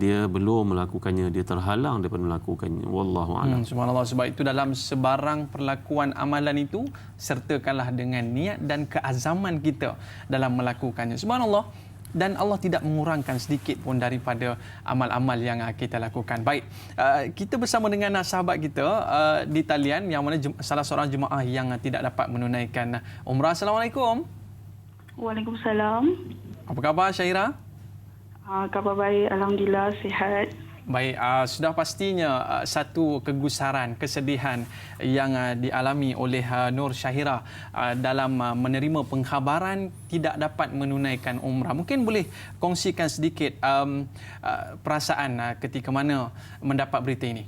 dia belum melakukannya, dia terhalang daripada melakukannya. Wallahu a'lam. Subhanallah. Sebab itu dalam sebarang perlakuan amalan itu sertakanlah dengan niat dan keazaman kita dalam melakukannya. Subhanallah. Dan Allah tidak mengurangkan sedikit pun daripada amal-amal yang kita lakukan. Baik, kita bersama dengan sahabat kita di talian yang mana salah seorang jemaah yang tidak dapat menunaikan umrah. Assalamualaikum. Waalaikumsalam. Apa khabar Syahira? Khabar baik, alhamdulillah, sihat. Baik, sudah pastinya satu kegusaran, kesedihan yang dialami oleh Nur Syahira dalam menerima pengkhabaran tidak dapat menunaikan umrah. Mungkin boleh kongsikan sedikit perasaan ketika mana mendapat berita ini?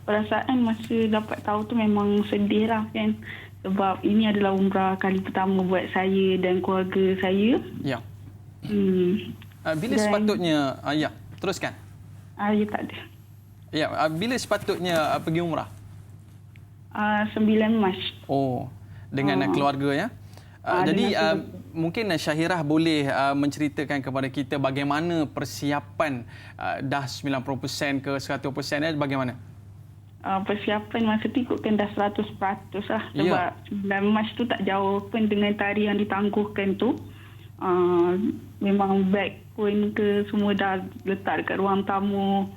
Perasaan masa dapat tahu tu memang sedih lah kan. Sebab ini adalah umrah kali pertama buat saya dan keluarga saya. Ya. Bila sepatutnya, ya, teruskan. Ya, tak ada. Ya, bila sepatutnya pergi umrah? 9 Mac. Oh, dengan keluarga ya. Jadi mungkin Syahirah boleh menceritakan kepada kita bagaimana persiapan dah 90% ke 100% bagaimana? Persiapan masa tu ikutkan dah 100% lah. Sebab 9 Mac tu tak jauh pun dengan tarikh yang ditangguhkan tu. Memang beg pun ke semua dah letak dekat ruang tamu.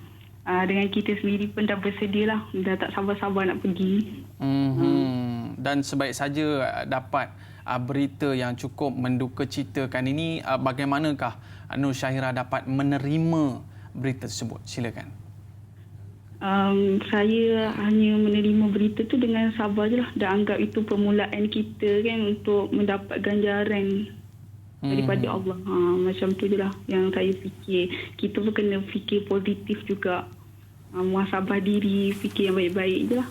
Dengan kita sendiri pun dah bersedia lah. Dah tak sabar-sabar nak pergi. Dan sebaik saja dapat berita yang cukup mendukacitakan ini, bagaimanakah Nur Syahira dapat menerima berita tersebut? Silakan. Saya hanya menerima berita tu dengan sabar je lah. Dan anggap itu permulaan kita kan untuk mendapat ganjaran daripada Allah. Macam tu je lah yang saya fikir. Kita pun kena fikir positif juga. Muhasabah diri, fikir yang baik-baik je lah.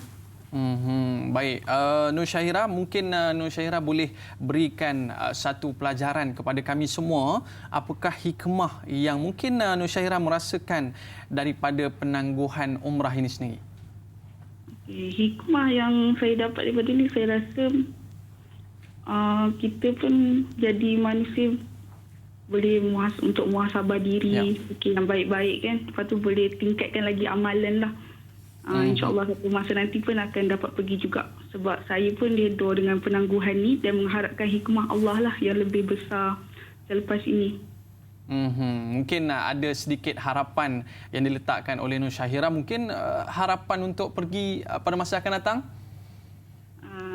Baik, Nur Syahira, mungkin Nur Syahira boleh berikan satu pelajaran kepada kami semua. Apakah hikmah yang mungkin Nur Syahira merasakan daripada penangguhan umrah ini sendiri? Hikmah yang saya dapat daripada ini, saya rasa kita pun jadi manusia boleh untuk muhasabah diri, fikir yang baik-baik kan. Lepas tu boleh tingkatkan lagi amalan lah. InsyaAllah satu masa nanti pun akan dapat pergi juga. Sebab saya pun redha dengan penangguhan ni dan mengharapkan hikmah Allah lah yang lebih besar selepas ini. Mungkin ada sedikit harapan yang diletakkan oleh Nur Syahira. Mungkin harapan untuk pergi pada masa akan datang?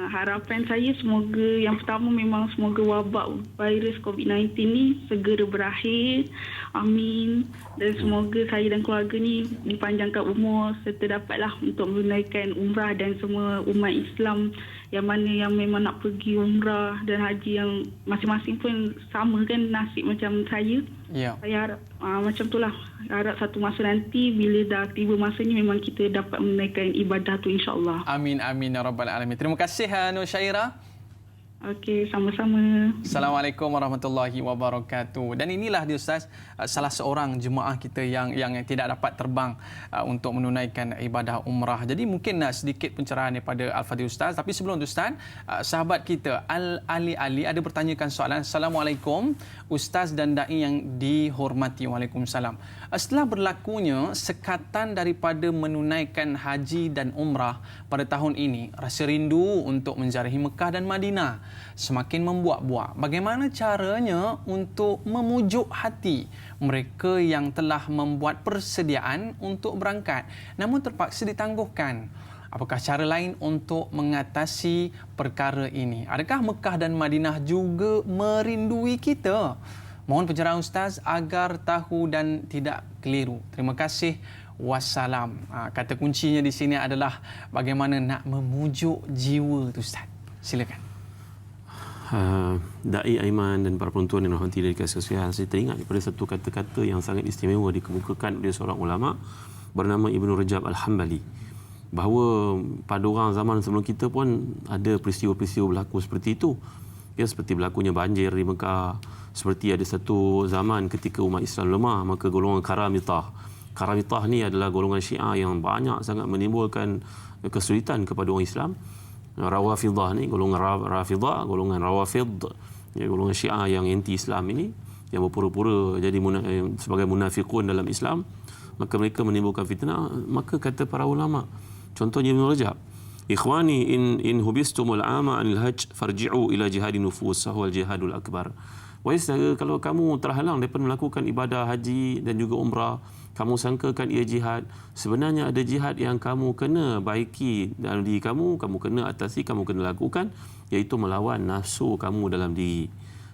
Harapan saya semoga, yang pertama memang semoga wabak virus COVID-19 ni segera berakhir. Amin. Dan semoga saya dan keluarga ni dipanjangkan umur serta dapatlah untuk menunaikan umrah, dan semua umat Islam yang mana yang memang nak pergi umrah dan haji yang masing-masing pun sama kan nasib macam saya. Saya harap macam itulah. Harap satu masa nanti bila dah tiba masanya memang kita dapat menunaikan ibadah tu, insya-Allah. Amin amin ya rabbal alamin. Terima kasih Nur Syahira. Okey, sama-sama. Assalamualaikum warahmatullahi wabarakatuh. Dan inilah dia Ustaz, salah seorang jemaah kita yang tidak dapat terbang untuk menunaikan ibadah umrah. Jadi mungkin sedikit pencerahan daripada Al-Fadhil Ustaz. Tapi sebelum itu Ustaz, sahabat kita Al-Ali ada bertanyakan soalan. Assalamualaikum Ustaz dan Da'i yang dihormati. Waalaikumsalam. Setelah berlakunya sekatan daripada menunaikan haji dan umrah pada tahun ini, rasa rindu untuk menziarahi Mekah dan Madinah semakin membuak-buak. Bagaimana caranya untuk memujuk hati mereka yang telah membuat persediaan untuk berangkat namun terpaksa ditangguhkan? Apakah cara lain untuk mengatasi perkara ini? Adakah Mekah dan Madinah juga merindui kita? Mohon pencerahan Ustaz agar tahu dan tidak keliru. Terima kasih. Wassalam. Kata kuncinya di sini adalah bagaimana nak memujuk jiwa tu Ustaz. Silakan. Da'i Aiman dan para penonton yang dirahmati dari kasih sekalian, saya teringat daripada satu kata-kata yang sangat istimewa dikemukakan oleh seorang ulama bernama Ibnu Rajab Al-Hambali, bahawa pada orang zaman sebelum kita pun ada peristiwa-peristiwa berlaku seperti itu. Ya, seperti berlakunya banjir di Mekah, seperti ada satu zaman ketika umat Islam lemah, maka golongan Karamitah ni adalah golongan Syiah yang banyak sangat menimbulkan kesulitan kepada orang Islam. Rawafidah ni, golongan Rafidah, golongan Rawafid, ya, golongan Syiah yang anti-Islam ini, yang berpura-pura jadi sebagai munafiqun dalam Islam, maka mereka menimbulkan fitnah. Maka kata para ulama, contohnya Ibn Rajab, ikhwani in hubistumul ama anil hajj farji'u ila jihadin nufus wal jihadul akbar. Wahai saudara, kalau kamu terhalang daripada melakukan ibadah haji dan juga umrah, kamu sangkakan ia jihad, sebenarnya ada jihad yang kamu kena baiki dalam diri kamu kena atasi, kamu kena lakukan, iaitu melawan nafsu kamu dalam diri.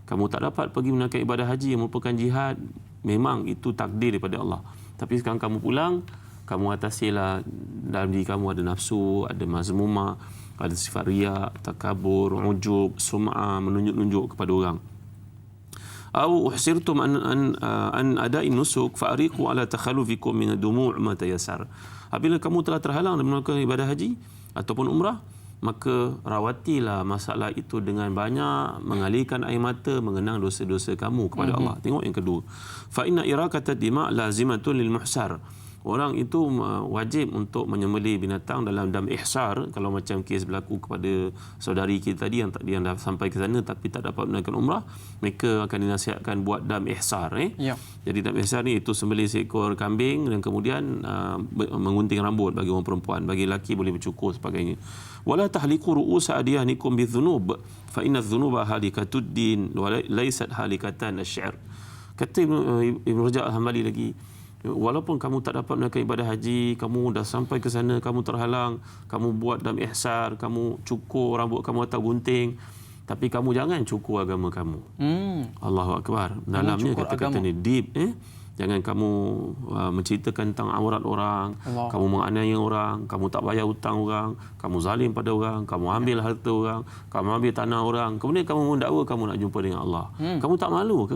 Kamu tak dapat pergi menunaikan ibadah haji yang merupakan jihad, memang itu takdir daripada Allah. Tapi sekarang kamu pulang, kamu atasilah dalam diri kamu ada nafsu, ada mazmumah, ada sifat riya, takabur, ujub, sum'ah, menunjuk-nunjuk kepada orang. Au uhsirtum an ada'i nusuk fa'ariqu ala takhalufikum min ad-dumu' ma tayassar. Apabila kamu telah terhalang dari melakukan ibadah haji ataupun umrah, maka rawatilah masalah itu dengan banyak mengalirkan air mata mengenang dosa-dosa kamu kepada Allah. Tengok yang kedua. Fa inna iraqata dima' lazimatun lil muhsar. Orang itu wajib untuk menyembelih binatang dalam dam ihsar. Kalau macam kes berlaku kepada saudari kita tadi yang dah sampai ke sana tapi tak dapat menunaikan umrah, mereka akan dinasihatkan buat dam ihsar. Jadi dam ihsar ni itu sembelih seekor kambing dan kemudian menggunting rambut bagi orang perempuan, bagi lelaki boleh bercukur sebagainya. Wala tahliqu ru'usa adyanikum bidzunub fa inna adh-dhunuba halikatud din wa laysat halikatan asy-syi'r. Kata Ibn Rajab Al-Hambali lagi, walaupun kamu tak dapat menunaikan ibadah haji, kamu dah sampai ke sana, kamu terhalang, kamu buat dam ihsar, kamu cukur rambut kamu atau gunting, tapi kamu jangan cukur agama kamu. Allahu Akbar. Dalamnya kata-kata ni deep. Jangan kamu menceritakan tentang aurat orang, kamu menganiaya orang, kamu tak bayar hutang orang, kamu zalim pada orang, kamu ambil harta orang, kamu ambil tanah orang, kemudian kamu mendakwa kamu nak jumpa dengan Allah. Kamu tak malu ke?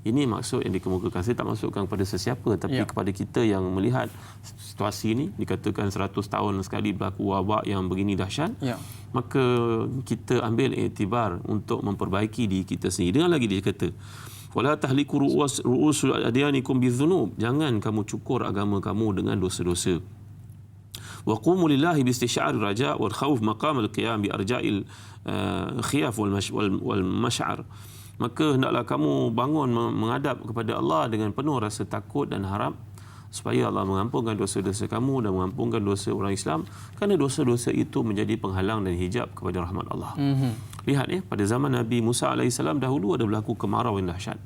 Ini maksud yang dikemukakan. Saya tak maksudkan kepada sesiapa, tapi kepada kita yang melihat situasi ini, dikatakan 100 tahun sekali berlaku wabak yang begini dahsyat, maka kita ambil iktibar untuk memperbaiki diri kita sendiri. Dengar lagi dia kata, wala tahliku ru'usul adyanikum bidzunub. Jangan kamu cukur agama kamu dengan dosa-dosa. Wa qumu lillahi bi istisya'ar raja' wal khauf maqam al-qiyam bi arja'il khiyaf wal mash'ar. Maka hendaklah kamu bangun menghadap kepada Allah dengan penuh rasa takut dan harap supaya Allah mengampunkan dosa-dosa kamu dan mengampunkan dosa orang Islam, kerana dosa-dosa itu menjadi penghalang dan hijab kepada rahmat Allah. Lihat pada zaman Nabi Musa AS dahulu ada berlaku kemarau yang dahsyat.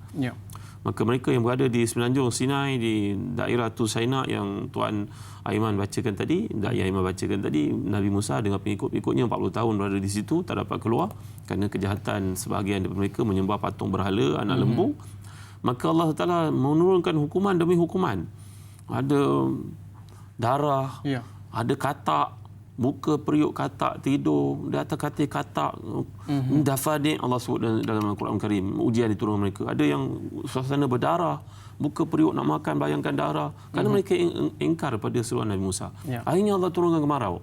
Maka mereka yang berada di semenanjung Sinai, di daerah Tusaina yang Tuan Aiman bacakan tadi, Nabi Musa dengan pengikut-pengikutnya 40 tahun berada di situ, tak dapat keluar kerana kejahatan sebahagian daripada mereka menyembah patung berhala, anak lembu. Maka Allah Taala menurunkan hukuman demi hukuman. Ada darah, ada katak, buka periuk katak, tidur di atas katil katak, dafadi Allah sebut dalam Al-Quran Karim, ujian diturunkan mereka. Ada yang suasana berdarah, buka periuk nak makan, bayangkan darah, kerana mereka ingkar pada seruan Nabi Musa. Akhirnya Allah turunkan kemarau.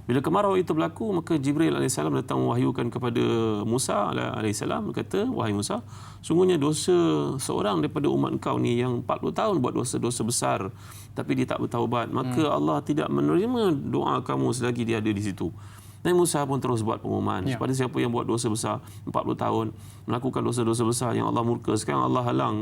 Bila kemarau itu berlaku, maka Jibril AS datang mewahyukan kepada Musa AS, kata, wahai Musa, sungguhnya dosa seorang daripada umat engkau ni yang 40 tahun buat dosa-dosa besar tapi dia tak bertaubat, maka Allah tidak menerima doa kamu selagi dia ada di situ. Nabi Musa pun terus buat pengumuman kepada siapa yang buat dosa besar 40 tahun, melakukan dosa-dosa besar yang Allah murka, sekarang Allah halang,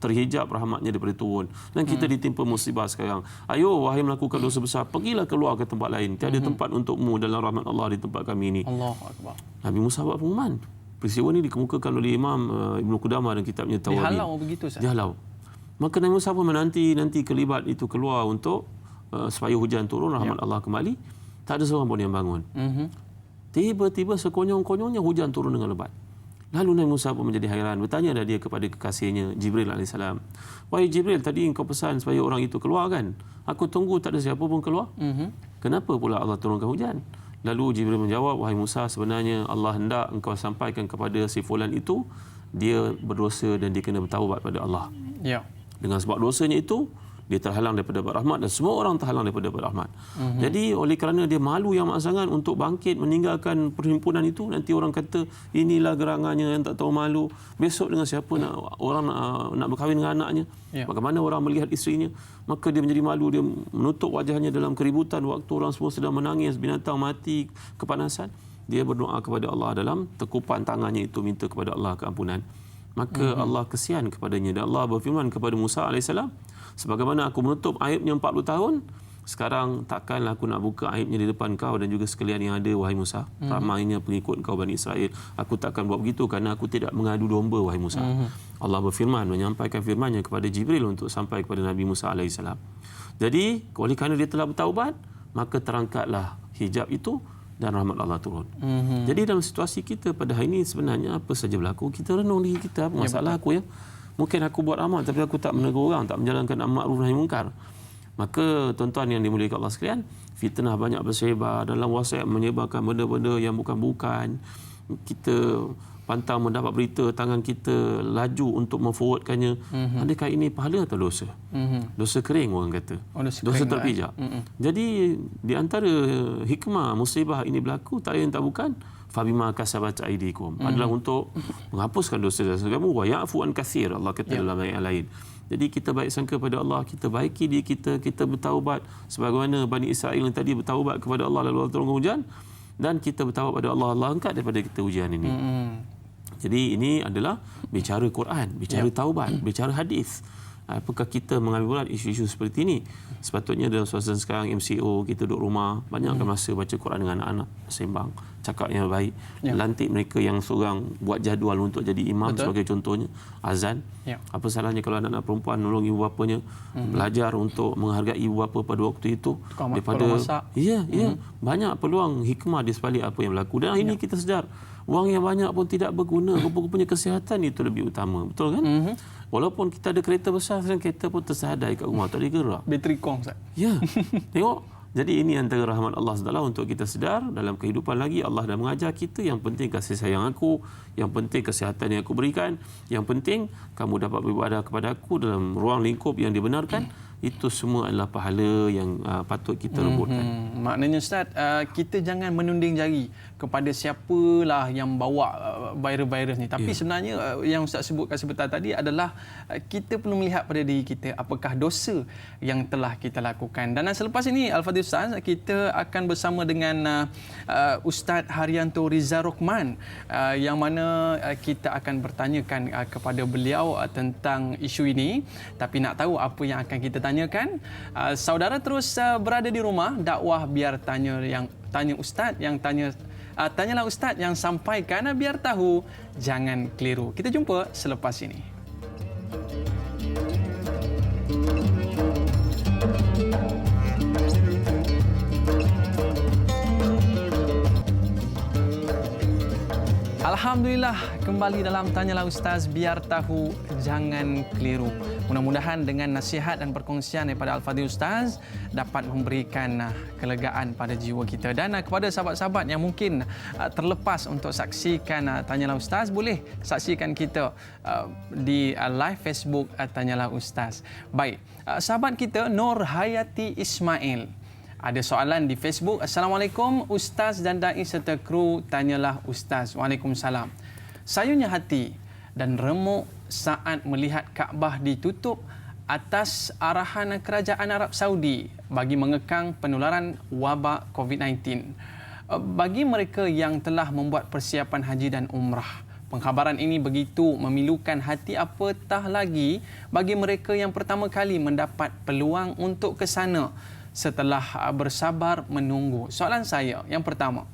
terhijab rahmatnya daripada turun, dan kita ditimpa musibah sekarang. Ayo wahai melakukan dosa besar, pergilah keluar ke tempat lain, tiada tempat untukmu dalam rahmat Allah di tempat kami ini. Allahu Akbar. Nabi Musa buat pengumuman. Peristiwa ini dikemukakan oleh Imam Ibn Qudamah dan kitabnya Tawabin. Dihalau begitu, Ustaz? Dihalau. Maka Nabi Musa pun menanti kelibat itu keluar untuk supaya hujan turun, rahmat Allah kembali. Tak ada seorang pun yang bangun. Tiba-tiba sekonyong-konyongnya hujan turun dengan lebat. Lalu Nabi Musa pun menjadi hairan. Bertanya dia kepada kekasihnya Jibril AS. Wahai Jibril, tadi engkau pesan supaya orang itu keluar kan? Aku tunggu tak ada siapa pun keluar. Kenapa pula Allah turunkan hujan? Lalu Jibril menjawab, wahai Musa, sebenarnya Allah hendak engkau sampaikan kepada si fulan itu, dia berdosa dan dia kena bertaubat pada Allah. Dengan sebab dosanya itu, dia terhalang daripada rahmat, dan semua orang terhalang daripada rahmat. Jadi oleh kerana dia malu yang amat sangat untuk bangkit meninggalkan perhimpunan itu, nanti orang kata inilah gerangannya yang tak tahu malu. Besok dengan siapa orang nak berkahwin dengan anaknya, bagaimana orang melihat isterinya. Maka dia menjadi malu, dia menutup wajahnya dalam keributan waktu orang semua sedang menangis, binatang mati kepanasan. Dia berdoa kepada Allah dalam tekupan tangannya itu, minta kepada Allah keampunan. Maka Allah kesian kepadanya, dan Allah berfirman kepada Musa AS, sebagaimana aku menutup aibnya 40 tahun, sekarang takkanlah aku nak buka aibnya di depan kau dan juga sekalian yang ada, wahai Musa. Ramainya pengikut kau Bani Israel. Aku takkan buat begitu kerana aku tidak mengadu domba, wahai Musa. Allah berfirman, menyampaikan firmannya kepada Jibril untuk sampai kepada Nabi Musa AS. Jadi, oleh kerana dia telah bertaubat, maka terangkatlah hijab itu dan rahmat Allah turun. Jadi dalam situasi kita pada hari ini, sebenarnya apa saja berlaku, kita renung diri kita. Apa masalah aku ya? Mungkin aku buat amal tapi aku tak menegur orang, tak menjalankan amar ma'ruf nahi munkar. Maka tuan-tuan yang dimuliakan Allah sekalian, fitnah banyak bersebar dalam WhatsApp, menyebarkan benda-benda yang bukan-bukan. Kita pantang mendapat berita, tangan kita laju untuk memforwardkannya. Adakah ini pahala atau dosa? Dosa kering orang kata. Dosa terpijak. Jadi di antara hikmah musibah ini berlaku, tak ada yang tak bukan, fabima kasabat aidikum, adalah untuk menghapuskan dosa-dosa kamu, wa ya'fu an katsir, Allah kata dalam ayat lain. Jadi kita baik sangka pada Allah, kita baiki diri kita, kita bertaubat sebagaimana Bani Israel yang tadi bertaubat kepada Allah lalu Allah turunkan hujan, dan kita bertaubat pada Allah, Allah angkat daripada kita ujian ini. Jadi ini adalah bicara Quran, bicara taubat, bicara hadis. Apakah kita mengambil berat isu-isu seperti ini? Sepatutnya dalam suasana sekarang MCO, kita duduk rumah, banyakkan masa baca Quran dengan anak-anak, sembang, cakap yang baik. Lantik mereka yang seorang buat jadual untuk jadi imam. Sebagai contohnya azan. Apa salahnya kalau anak-anak perempuan nolong ibu bapanya, belajar untuk menghargai ibu bapa pada waktu itu, daripada banyak peluang hikmah di sebalik apa yang berlaku. Dan ini kita sedar, wang yang banyak pun tidak berguna, rupa-rupanya kesihatan itu lebih utama. Betul kan? Walaupun kita ada kereta besar, kereta pun tersadai kat rumah, tak boleh gerak. Bateri kong, Ustaz. Ya. Tengok, Jadi ini antara rahmat Allah SWT untuk kita sedar dalam kehidupan lagi Allah dah mengajar kita yang penting kasih sayang aku, yang penting kesihatan yang aku berikan, yang penting kamu dapat beribadah kepada aku dalam ruang lingkup yang dibenarkan. Itu semua adalah pahala yang patut kita rebutkan. Maknanya Ustaz, kita jangan menunding jari kepada siapalah yang bawa virus ni. Tapi sebenarnya yang Ustaz sebutkan sebentar tadi adalah kita perlu melihat pada diri kita apakah dosa yang telah kita lakukan. Dan selepas ini Al-Fadhil Ustaz, kita akan bersama dengan Ustaz Haryanto Rizal Rohman yang mana kita akan bertanyakan kepada beliau tentang isu ini. Tapi nak tahu apa yang akan kita tanyakan, saudara terus berada di rumah. Dakwah biar tanya ustaz, yang tanyalah ustaz yang sampaikan biar tahu, jangan keliru. Kita jumpa selepas ini. Alhamdulillah, kembali dalam Tanyalah Ustaz, biar tahu, jangan keliru. Mudah-mudahan dengan nasihat dan perkongsian daripada Al-Fadhil Ustaz dapat memberikan kelegaan pada jiwa kita. Dan kepada sahabat-sahabat yang mungkin terlepas untuk saksikan Tanyalah Ustaz, boleh saksikan kita di live Facebook Tanyalah Ustaz. Baik, sahabat kita Nur Hayati Ismail ada soalan di Facebook. Assalamualaikum Ustaz dan Dai serta kru Tanyalah Ustaz. Waalaikumsalam. Sayunya hati dan remuk saat melihat Kaabah ditutup atas arahan Kerajaan Arab Saudi bagi mengekang penularan wabak COVID-19. Bagi mereka yang telah membuat persiapan haji dan umrah, pengkhabaran ini begitu memilukan hati, apatah lagi bagi mereka yang pertama kali mendapat peluang untuk ke sana setelah bersabar menunggu. Soalan saya yang pertama,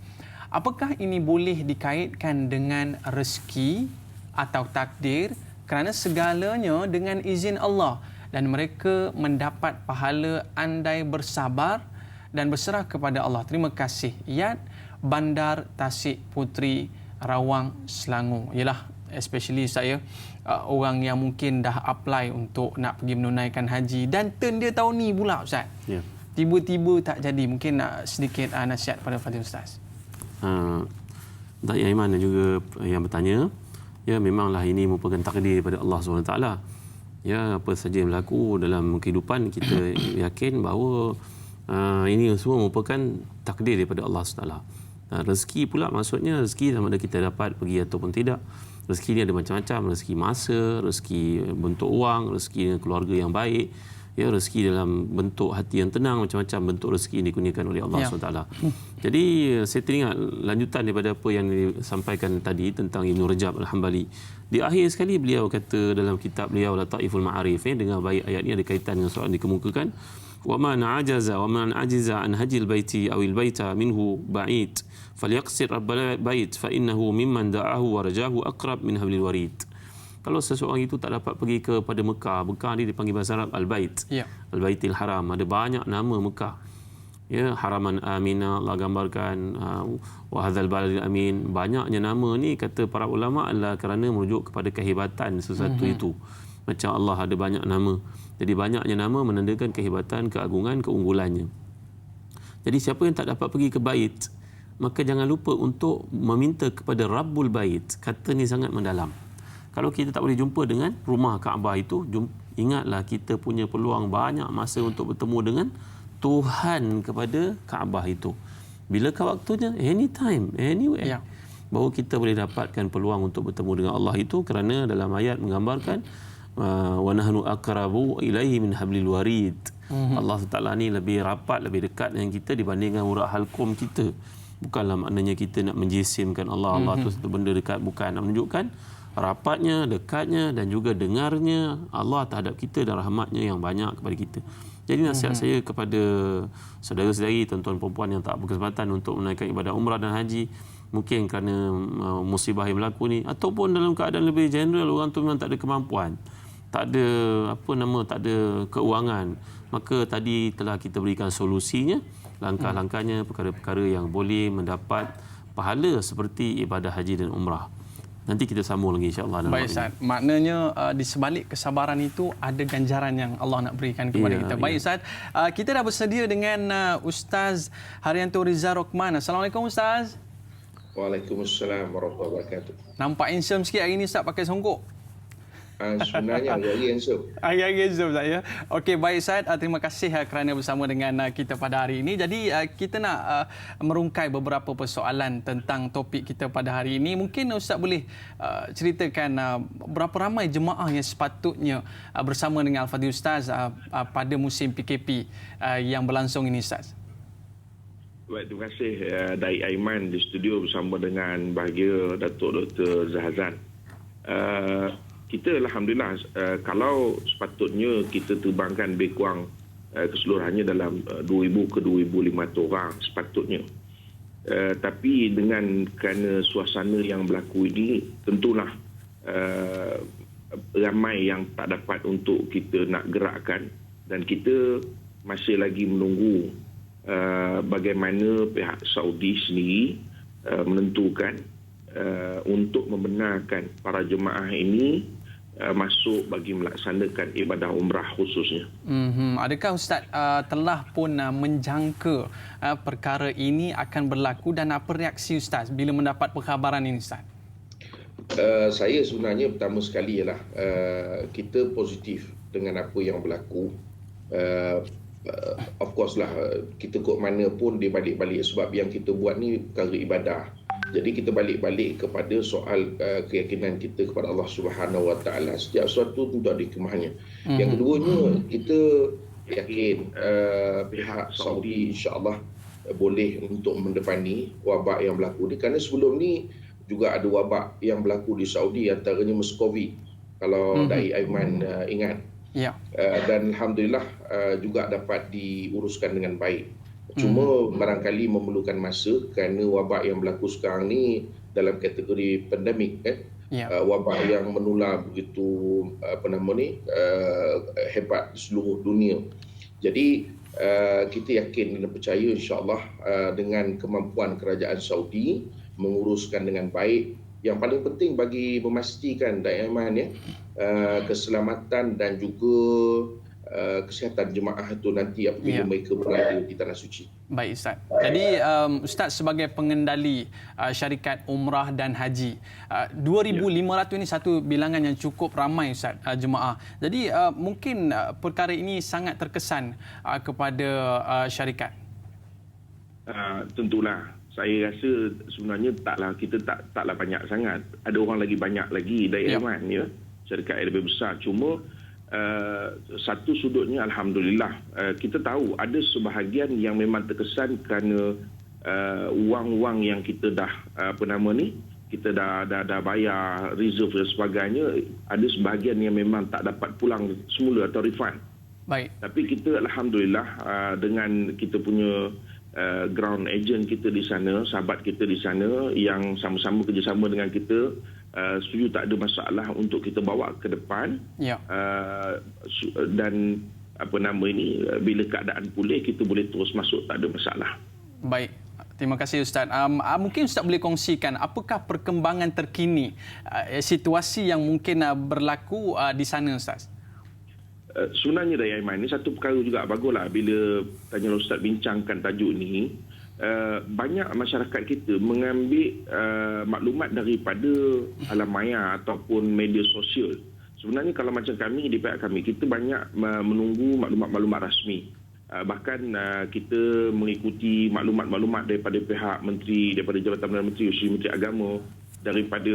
apakah ini boleh dikaitkan dengan rezeki atau takdir, kerana segalanya dengan izin Allah dan mereka mendapat pahala andai bersabar dan berserah kepada Allah. Terima kasih. Yat, Bandar Tasik Puteri, Rawang, Selangor. Yalah, especially saya orang yang mungkin dah apply untuk nak pergi menunaikan haji dan turn dia tahun ni pula Ustaz. Ya. Tiba-tiba tak jadi. Mungkin sedikit nasihat pada Fadhil Ustaz. Dai Aiman dan juga yang bertanya, ya memanglah ini merupakan takdir daripada Allah SWT. Ya, apa saja yang berlaku dalam kehidupan, kita yakin bahawa ini semua merupakan takdir daripada Allah SWT. Rezeki pula maksudnya rezeki sama ada kita dapat pergi ataupun tidak. Rezeki ni ada macam-macam, rezeki masa, rezeki bentuk wang, rezeki keluarga yang baik, ya, rezeki dalam bentuk hati yang tenang, macam-macam bentuk rezeki yang dikurniakan oleh Allah SWT. Jadi saya teringat lanjutan daripada apa yang disampaikan tadi tentang Ibn Rajab Al-Hambali. Di akhir sekali beliau kata dalam kitab beliau Lataiful Ma'arif, dengar baik ayat ini ada kaitan dengan soalan dikemukakan. Wa man ajaza wa man ajiza an hajil baiti awil baita minhu ba'id falyaqsir rabbal bait fa innahu mimman da'ahu wa rajahu aqrab min hablil warid. Kalau seseorang itu tak dapat pergi kepada Mekah, Mekah ni dipanggil bahasa Arab Al-Bait, Al-Baitil Haram, ada banyak nama Mekah. Ya, Haraman Aminah Allah gambarkan, wa hadzal baladil amin. Banyaknya nama ni kata para ulama adalah kerana merujuk kepada kehebatan sesuatu itu. Macam Allah ada banyak nama. Jadi banyaknya nama menandakan kehebatan, keagungan, keunggulannya. Jadi siapa yang tak dapat pergi ke bait, maka jangan lupa untuk meminta kepada Rabbul Bait. Kata ni sangat mendalam. Kalau kita tak boleh jumpa dengan rumah Kaabah itu, ingatlah kita punya peluang banyak masa untuk bertemu dengan Tuhan kepada Kaabah itu. Bilakah waktunya? Anytime, anywhere. Bahawa kita boleh dapatkan peluang untuk bertemu dengan Allah itu, kerana dalam ayat menggambarkan wa nahnu aqrabu ilaihi min hablil warid. Allah Taala ni lebih rapat, lebih dekat dengan kita dibandingkan urat halkum kita. Bukanlah maknanya kita nak menjisimkan Allah tu satu benda dekat, bukan. Nak menunjukkan rapatnya, dekatnya dan juga dengarnya Allah terhadap kita dan rahmatnya yang banyak kepada kita. Jadi nasihat saya kepada saudara-saudari, tuan-tuan perempuan yang tak berkesempatan untuk menunaikan ibadah umrah dan haji, mungkin kerana musibah yang berlaku ni, ataupun dalam keadaan lebih general, orang tu memang tak ada kemampuan, tak ada tak ada keuangan, maka tadi telah kita berikan solusinya, langkah-langkahnya, perkara-perkara yang boleh mendapat pahala seperti ibadah haji dan umrah. nanti kita sambung lagi insya-Allah dalam Baik Ustaz, maknanya di sebalik kesabaran itu ada ganjaran yang Allah nak berikan kepada kita. Baik Ustaz, kita dah bersedia dengan Ustaz Haryanto Rizal Rokman. Assalamualaikum Ustaz. Waalaikumsalam warahmatullahi wabarakatuh. Nampak handsome sikit hari ni Ustaz pakai songkok. Sebenarnya hari handsome. Hari handsome Ustaz ya. Okey, baik Ustaz, terima kasih kerana bersama dengan kita pada hari ini. Jadi kita nak merungkai beberapa persoalan tentang topik kita pada hari ini. Mungkin Ustaz boleh ceritakan berapa ramai jemaah yang sepatutnya bersama dengan Al-Fadhil Ustaz pada musim PKP yang berlangsung ini Ustaz. Baik, terima kasih Daik Aiman di studio bersama dengan bahagia Datuk Dr. Zahazan. Kita Alhamdulillah, kalau sepatutnya kita terbangkan lebih kurang keseluruhannya dalam 2,000 ke 2,500 orang sepatutnya. Tapi kerana suasana yang berlaku ini, tentulah ramai yang tak dapat untuk kita nak gerakkan, dan kita masih lagi menunggu bagaimana pihak Saudi sendiri menentukan untuk membenarkan para jemaah ini masuk bagi melaksanakan ibadah umrah khususnya. Adakah Ustaz telah pun menjangka perkara ini akan berlaku, dan apa reaksi Ustaz bila mendapat perkhabaran ini Ustaz? Saya sebenarnya pertama sekali ialah kita positif dengan apa yang berlaku. Of course lah, kita kok mana pun dia balik-balik, sebab yang kita buat ni perkara ibadah. Jadi kita balik-balik kepada soal keyakinan kita kepada Allah Subhanahu Wa Taala. Setiap sesuatu tentu ada hikmahnya. Yang keduanya, kita yakin pihak Saudi insya-Allah boleh untuk mendepani wabak yang berlaku ni, kerana sebelum ni juga ada wabak yang berlaku di Saudi, antaranya MERS-CoV, kalau Daik Aiman ingat. Ya. Dan alhamdulillah juga dapat diuruskan dengan baik. Cuma barangkali memerlukan masa, kerana wabak yang berlaku sekarang ni dalam kategori pandemik, wabak yang menular begitu hebat di seluruh dunia. Jadi kita yakin dan percaya insya-Allah dengan kemampuan kerajaan Saudi menguruskan dengan baik. Yang paling penting bagi memastikan Daik keselamatan dan juga kesihatan jemaah itu nanti apabila mereka berada di Tanah Suci. Baik Ustaz. Jadi Ustaz sebagai pengendali syarikat umrah dan haji, 2,500 ini satu bilangan yang cukup ramai Ustaz, jemaah. Jadi mungkin perkara ini sangat terkesan kepada syarikat. Tentulah. Saya rasa sebenarnya kita taklah banyak sangat. Ada orang lagi banyak lagi dari Yaman, syarikat yang lebih besar. Cuma satu sudutnya alhamdulillah kita tahu ada sebahagian yang memang terkesan kerana wang-wang yang kita dah kita dah bayar reserve dan sebagainya. Ada sebahagian yang memang tak dapat pulang semula atau refund. Baik. Tapi kita alhamdulillah dengan kita punya ground agent kita di sana, sahabat kita di sana yang sama-sama kerjasama dengan kita, setuju tak ada masalah untuk kita bawa ke depan. Dan bila keadaan pulih kita boleh terus masuk, tak ada masalah. Baik. Terima kasih Ustaz. Mungkin Ustaz boleh kongsikan apakah perkembangan terkini situasi yang mungkin berlaku di sana Ustaz? Sebenarnya Daik Aiman, ini satu perkara juga baguslah bila tanya Ustaz bincangkan tajuk ni. Banyak masyarakat kita mengambil maklumat daripada alam maya ataupun media sosial. Sebenarnya kalau macam kami, di pihak kami, kita banyak menunggu maklumat-maklumat rasmi. Bahkan kita mengikuti maklumat-maklumat daripada pihak menteri, daripada Jabatan Perdana Menteri, Menteri Agama, daripada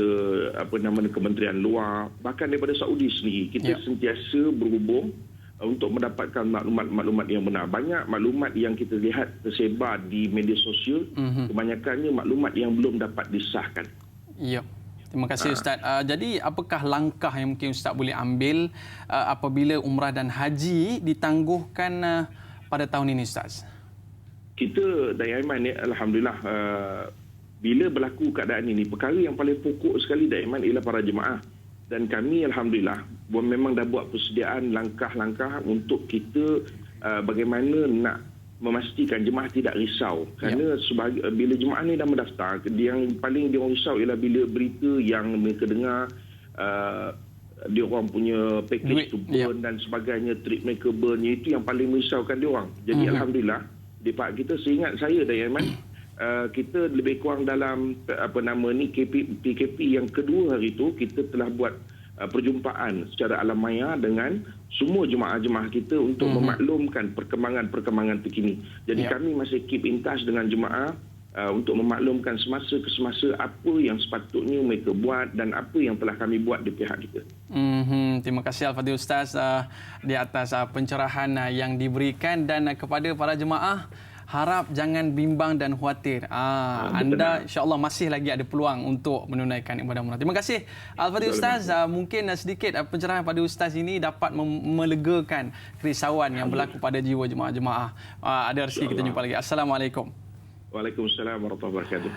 kementerian luar, bahkan daripada Saudi sendiri. Kita sentiasa berhubung untuk mendapatkan maklumat-maklumat yang benar. Banyak maklumat yang kita lihat tersebar di media sosial, kebanyakannya maklumat yang belum dapat disahkan. Ya. Terima kasih Ustaz. Jadi apakah langkah yang mungkin Ustaz boleh ambil apabila umrah dan haji ditangguhkan pada tahun ini Ustaz? Kita Daik Aiman alhamdulillah, bila berlaku keadaan ini, perkara yang paling pokok sekali Daik Aiman ialah para jemaah. Dan kami alhamdulillah memang dah buat persediaan langkah-langkah untuk kita bagaimana nak memastikan jemaah tidak risau kerana bila jemaah ni dah mendaftar, yang paling dia orang risau ialah bila berita yang mereka dengar dia orang punya package tu burn dan sebagainya, trip mereka burn, itu yang paling merisaukan dia orang. Jadi alhamdulillah di pihak kita, seingat saya Dayan Aiman, kita lebih kurang dalam PKP yang kedua hari itu kita telah buat perjumpaan secara alam maya dengan semua jemaah-jemaah kita untuk memaklumkan perkembangan terkini. Jadi kami masih keep in touch dengan jemaah untuk memaklumkan semasa ke semasa apa yang sepatutnya mereka buat dan apa yang telah kami buat di pihak kita. Terima kasih Al-Fadhil Ustaz di atas pencerahan yang diberikan, dan kepada para jemaah, harap jangan bimbang dan khawatir. Anda insya-Allah masih lagi ada peluang untuk menunaikan ibadah umrah. Terima kasih Al-Fadhil Ustaz. Mungkin sedikit pencerahan pada Ustaz ini dapat melegakan kerisauan yang berlaku pada jiwa jemaah-jemaah. Ada rezeki kita jumpa lagi. Assalamualaikum. Waalaikumsalam warahmatullahi wabarakatuh.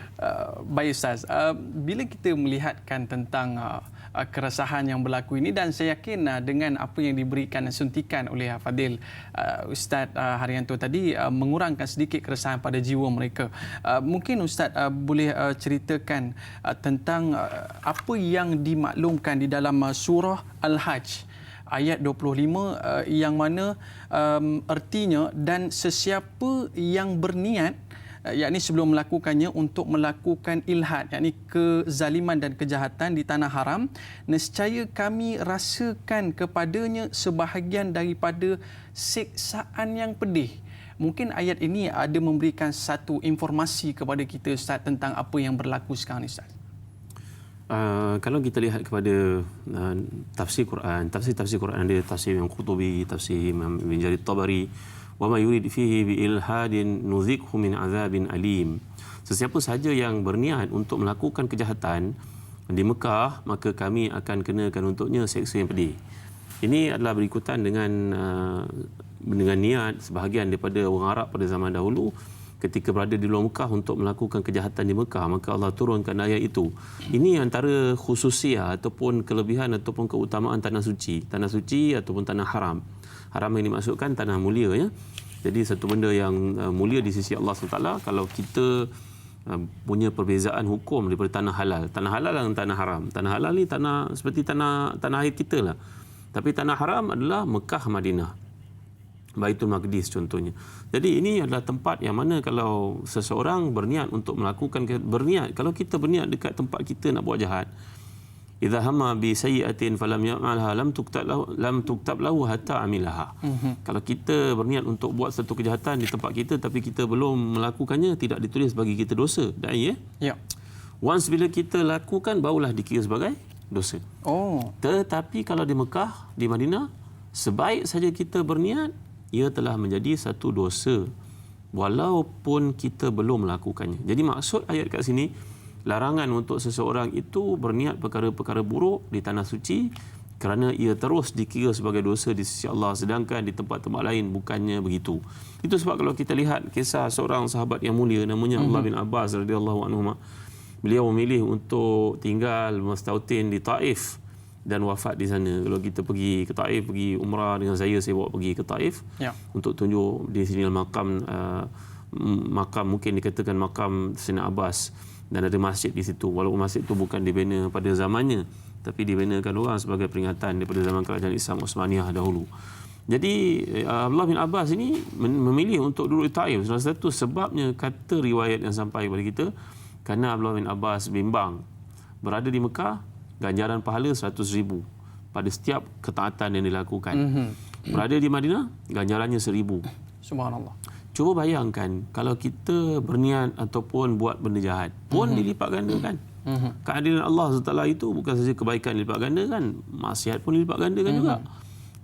Baik Ustaz, bila kita melihatkan tentang keresahan yang berlaku ini, dan saya yakin dengan apa yang diberikan suntikan oleh Fadil Ustaz Haryanto tadi mengurangkan sedikit keresahan pada jiwa mereka. Mungkin Ustaz boleh ceritakan tentang apa yang dimaklumkan di dalam surah Al-Hajj ayat 25 yang mana artinya, dan sesiapa yang berniat yakni sebelum melakukannya untuk melakukan ilhad, yakni kezaliman dan kejahatan di tanah haram, nescaya kami rasakan kepadanya sebahagian daripada siksaan yang pedih. Mungkin ayat ini ada memberikan satu informasi kepada kita Ustaz tentang apa yang berlaku sekarang Ustaz. Kalau kita lihat kepada tafsir Quran, tafsir Quran ada tafsir Imam Qurtubi, tafsir Imam Ibn Jarir Tabari, wa ma yurid fihi bi ilhadin nuzikhu min azabin alim. Sesiapa sahaja yang berniat untuk melakukan kejahatan di Mekah, maka kami akan kenakan untuknya seksa yang pedih. Ini adalah berikutan dengan niat sebahagian daripada orang Arab pada zaman dahulu ketika berada di luar Mekah untuk melakukan kejahatan di Mekah, maka Allah turunkan ayat itu. Ini antara khususiah ataupun kelebihan ataupun keutamaan tanah suci ataupun tanah haram. Haram yang dimaksudkan tanah mulia, ya. Jadi satu benda yang mulia di sisi Allah SWT. Kalau kita punya perbezaan hukum daripada tanah halal dan tanah haram. Tanah halal ni tanah seperti tanah air kita lah. Tapi tanah haram adalah Mekah, Madinah, Baitul Maqdis contohnya. Jadi ini adalah tempat yang mana kalau seseorang berniat untuk melakukan kalau kita berniat dekat tempat kita nak buat jahat, idza hamma bi sayyi'atin falam ya'malha lam tuktab lahu hatta amilaha. Kalau kita berniat untuk buat satu kejahatan di tempat kita tapi kita belum melakukannya, tidak ditulis bagi kita dosa. Ya. Once bila kita lakukan, barulah dikira sebagai dosa. Tetapi kalau di Mekah, di Madinah, sebaik saja kita berniat, ia telah menjadi satu dosa walaupun kita belum melakukannya. Jadi maksud ayat kat sini, larangan untuk seseorang itu berniat perkara-perkara buruk di tanah suci kerana ia terus dikira sebagai dosa di sisi Allah, sedangkan di tempat-tempat lain bukannya begitu. Itu sebab kalau kita lihat kisah seorang sahabat yang mulia namanya Abdullah bin Abbas radhiyallahu anhu, beliau memilih untuk tinggal mustautin di Taif dan wafat di sana. Kalau kita pergi ke Taif, pergi umrah dengan saya bawa pergi ke Taif untuk tunjuk di sini makam mungkin dikatakan makam Sayyidina Abbas, dan ada masjid di situ. Walaupun masjid itu bukan dibina pada zamannya, tapi dibinakan orang sebagai peringatan daripada zaman kerajaan Islam Osmaniyah dahulu. Jadi Abdullah bin Abbas ini memilih untuk duduk di Taif. Salah satu sebabnya, kata riwayat yang sampai kepada kita, kerana Abdullah bin Abbas bimbang berada di Mekah, ganjaran pahala 100,000 pada setiap ketaatan yang dilakukan. Berada di Madinah, ganjarannya 1,000. Subhanallah. Cuba bayangkan kalau kita berniat ataupun buat benda jahat pun dilipat gandakan. Keadilan Allah SWT itu bukan saja kebaikan dilipat gandakan, maksiat pun dilipat gandakan juga.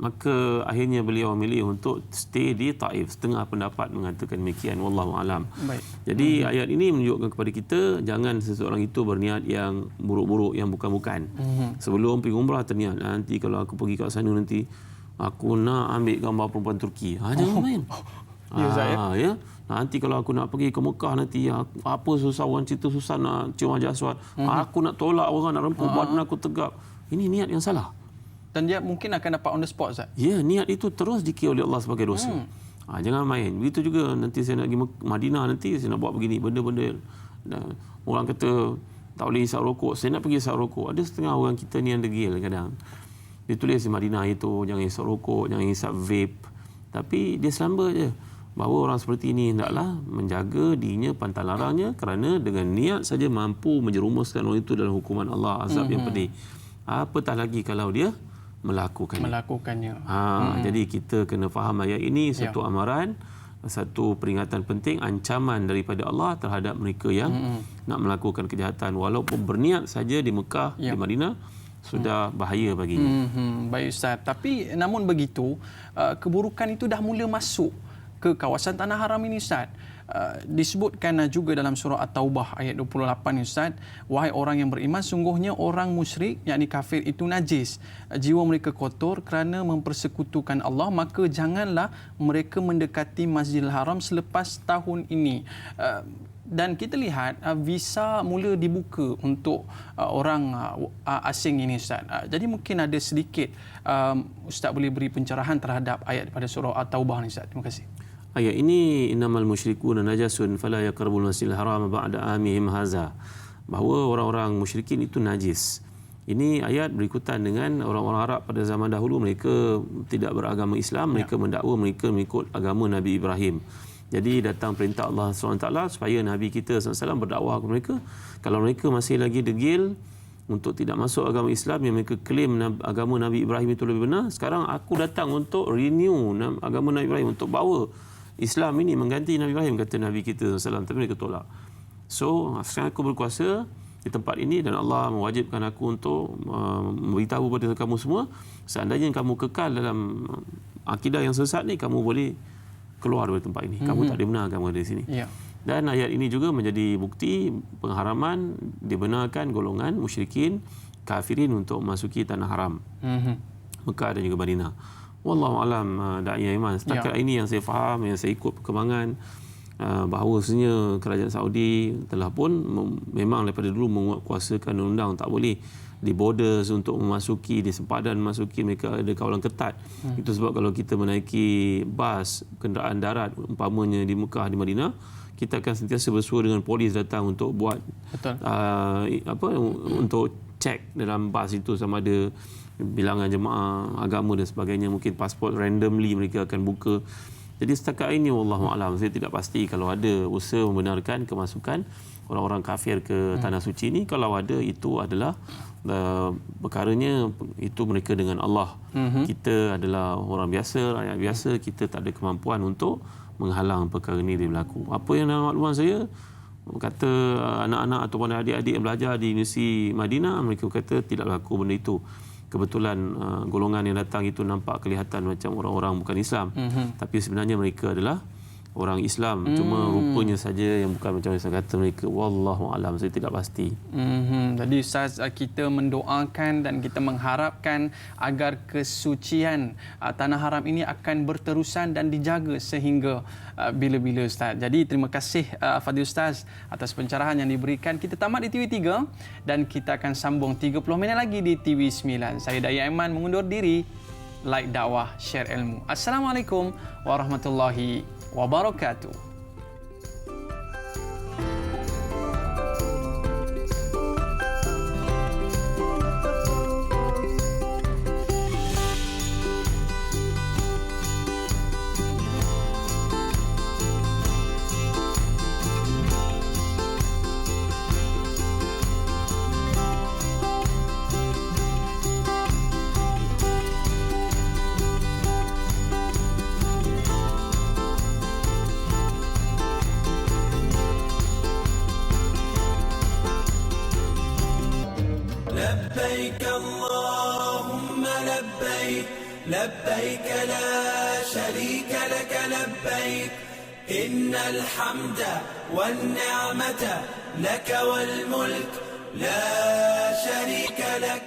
Maka akhirnya beliau memilih untuk stay di Taif. Setengah pendapat mengatakan demikian, wallahu alam. Jadi ayat ini menunjukkan kepada kita, jangan seseorang itu berniat yang buruk-buruk, yang bukan-bukan. Sebelum pergi umrah terniat, nanti kalau aku pergi kat sana nanti aku nak ambil gambar perempuan Turki. Jangan main. Ya. Nanti kalau aku nak pergi ke Mekah nanti, apa susah orang cerita susah nak cium Hajar Aswad. Aku nak tolak orang, nak rempuk badan aku tegak. Ini niat yang salah. Dan dia mungkin akan dapat on the spot, Ustaz. Ya, niat itu terus dikira oleh Allah sebagai dosa. Jangan main. Begitu juga nanti saya nak pergi Madinah, nanti saya nak buat begini, benda-benda. Orang kata tak boleh hisap rokok. Saya nak pergi hisap rokok. Ada setengah orang kita ni yang degil kadang. Dia tulis di Madinah itu, jangan hisap rokok, jangan hisap vape. Tapi dia selamba je. Bahawa orang seperti ini hendaklah menjaga dirinya pantang larangnya, kerana dengan niat saja mampu menjerumuskan orang itu dalam hukuman Allah, azab yang pedih. Apatah lagi kalau dia melakukannya. Jadi kita kena faham ayat ini satu amaran, satu peringatan penting, ancaman daripada Allah terhadap mereka yang nak melakukan kejahatan, walaupun berniat saja di Mekah, di Madinah, sudah bahaya baginya. Baik Ustaz, tapi namun begitu keburukan itu dah mula masuk ke kawasan tanah haram ini Ustaz. Disebutkan juga dalam surah At-Taubah ayat 28 Ustaz, wahai orang yang beriman, sungguhnya orang musyrik yakni kafir itu najis, jiwa mereka kotor kerana mempersekutukan Allah, maka janganlah mereka mendekati Masjidil Haram selepas tahun ini. Dan kita lihat visa mula dibuka untuk orang asing ini Ustaz. Jadi mungkin ada sedikit Ustaz boleh beri pencerahan terhadap ayat pada surah At-Taubah ni Ustaz. Terima kasih. Ayat ini, innamal musyrikuna najasun fala yaqrabul masjidil haram ba'da amihim haza. Bahawa orang-orang musyrikin itu najis. Ini ayat berikutan dengan orang-orang Arab pada zaman dahulu, mereka tidak beragama Islam, mereka mendakwa mereka mengikut agama Nabi Ibrahim. Jadi datang perintah Allah SWT supaya Nabi kita SAW berdakwah kepada mereka. Kalau mereka masih lagi degil untuk tidak masuk agama Islam yang mereka klaim agama Nabi Ibrahim itu lebih benar, sekarang aku datang untuk renew agama Nabi Ibrahim, untuk bawa Islam ini mengganti Nabi Ibrahim, kata Nabi kita SAW. Tapi mereka tolak. So sekarang aku berkuasa di tempat ini dan Allah mewajibkan aku untuk memberitahu kepada kamu semua, seandainya kamu kekal dalam akidah yang sesat ni, kamu boleh keluar dari tempat ini. Kamu tak dibenarkan kamu ada di sini. Dan ayat ini juga menjadi bukti pengharaman dibenarkan golongan musyrikin kafirin untuk memasuki tanah haram, Mekah dan juga Madinah. Wallahu alam da'i iman. Setakat ini yang saya faham, yang saya ikut perkembangan, bahawasanya kerajaan Saudi telah pun memang daripada dulu menguatkuasakan undang-undang tak boleh di borders untuk memasuki, di sempadan memasuki, mereka ada kawalan ketat. Itu sebab kalau kita menaiki bas, kenderaan darat umpamanya di Mekah, di Madinah, kita akan sentiasa bersua dengan polis datang untuk buat untuk cek dalam bas itu sama ada bilangan jemaah agama dan sebagainya, mungkin pasport randomly mereka akan buka. Jadi setakat ini wallahu alam, saya tidak pasti kalau ada usaha membenarkan kemasukan orang-orang kafir ke tanah suci ini. Kalau ada, itu adalah perkaranya itu mereka dengan Allah. Kita adalah orang biasa, rakyat biasa, kita tak ada kemampuan untuk menghalang perkara ini dari berlaku. Apa yang dalam makluman saya, kata anak-anak ataupun adik-adik yang belajar di Universiti Madinah, mereka kata tidak berlaku benda itu. Kebetulan golongan yang datang itu nampak kelihatan macam orang-orang bukan Islam, tapi sebenarnya mereka adalah orang Islam, cuma rupanya saja yang bukan macam yang saya kata mereka. Wallahu alam, saya tidak pasti. Jadi Ustaz, kita mendoakan dan kita mengharapkan agar kesucian tanah haram ini akan berterusan dan dijaga sehingga bila-bila Ustaz. Jadi terima kasih Fadil Ustaz atas pencerahan yang diberikan. Kita tamat di TV3 dan kita akan sambung 30 minit lagi di TV9. Saya Da'i Aiman mengundur diri. Like dakwah, share ilmu. Assalamualaikum warahmatullahi wabarakatuh. لبيك اللهم لبيك لبيك لا شريك لك لبيك إن الحمد والنعمة لك والملك لا شريك لك.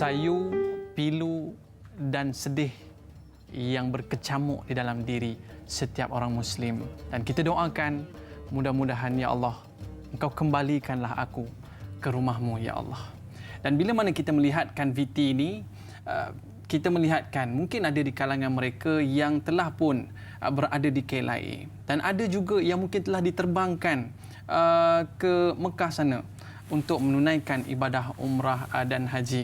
sayu, pilu dan sedih yang berkecamuk di dalam diri setiap orang Muslim. Dan kita doakan mudah-mudahan ya Allah, Engkau kembalikanlah aku ke rumahmu ya Allah. Dan bila mana kita melihatkan VT ini, kita melihatkan mungkin ada di kalangan mereka yang telah pun berada di KLIA dan ada juga yang mungkin telah diterbangkan ke Mekah sana untuk menunaikan ibadah umrah dan haji.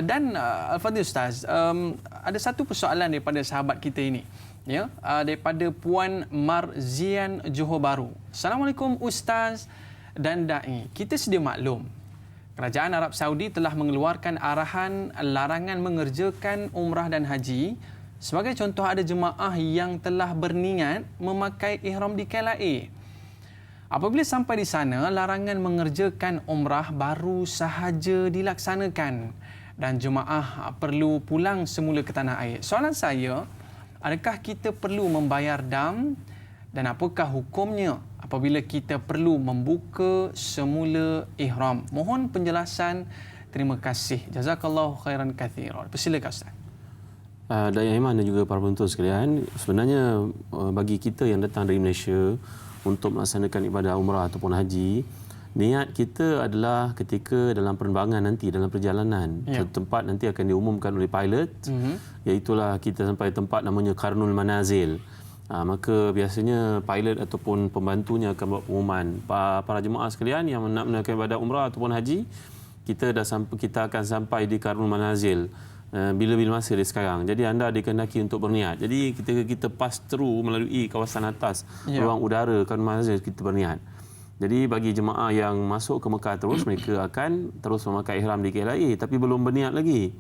Dan Al-Fadhil Ustaz, ada satu persoalan daripada sahabat kita ini, ya, daripada Puan Marzian Johor Bahru. Assalamualaikum Ustaz dan Da'i. Kita sedia maklum, Kerajaan Arab Saudi telah mengeluarkan arahan larangan mengerjakan umrah dan haji. Sebagai contoh, ada jemaah yang telah berniat memakai ihram di KLIA. Apabila sampai di sana, larangan mengerjakan umrah baru sahaja dilaksanakan dan jemaah perlu pulang semula ke tanah air. Soalan saya, adakah kita perlu membayar dam dan apakah hukumnya apabila kita perlu membuka semula ihram? Mohon penjelasan. Terima kasih. Jazakallahu khairan kathiran. Persilakan Ustaz. Daya Iman dan juga para penonton sekalian, sebenarnya bagi kita yang datang dari Malaysia untuk melaksanakan ibadah umrah ataupun haji, niat kita adalah ketika dalam penerbangan nanti, dalam perjalanan ke tempat nanti akan diumumkan oleh pilot, iaitulah kita sampai tempat namanya Karnul Manazil. Maka biasanya pilot ataupun pembantunya akan buat pengumuman, para jemaah sekalian yang nak menunaikan ibadah umrah ataupun haji, kita akan sampai di Karnul Manazil bila-bila masa dari sekarang. Jadi anda dikehendaki untuk berniat. Jadi kita pass through melalui kawasan atas ruang udara Karnul Manazil, kita berniat. Jadi bagi jemaah yang masuk ke Mekah terus, mereka akan terus memakai ihram di KLIA tapi belum berniat lagi.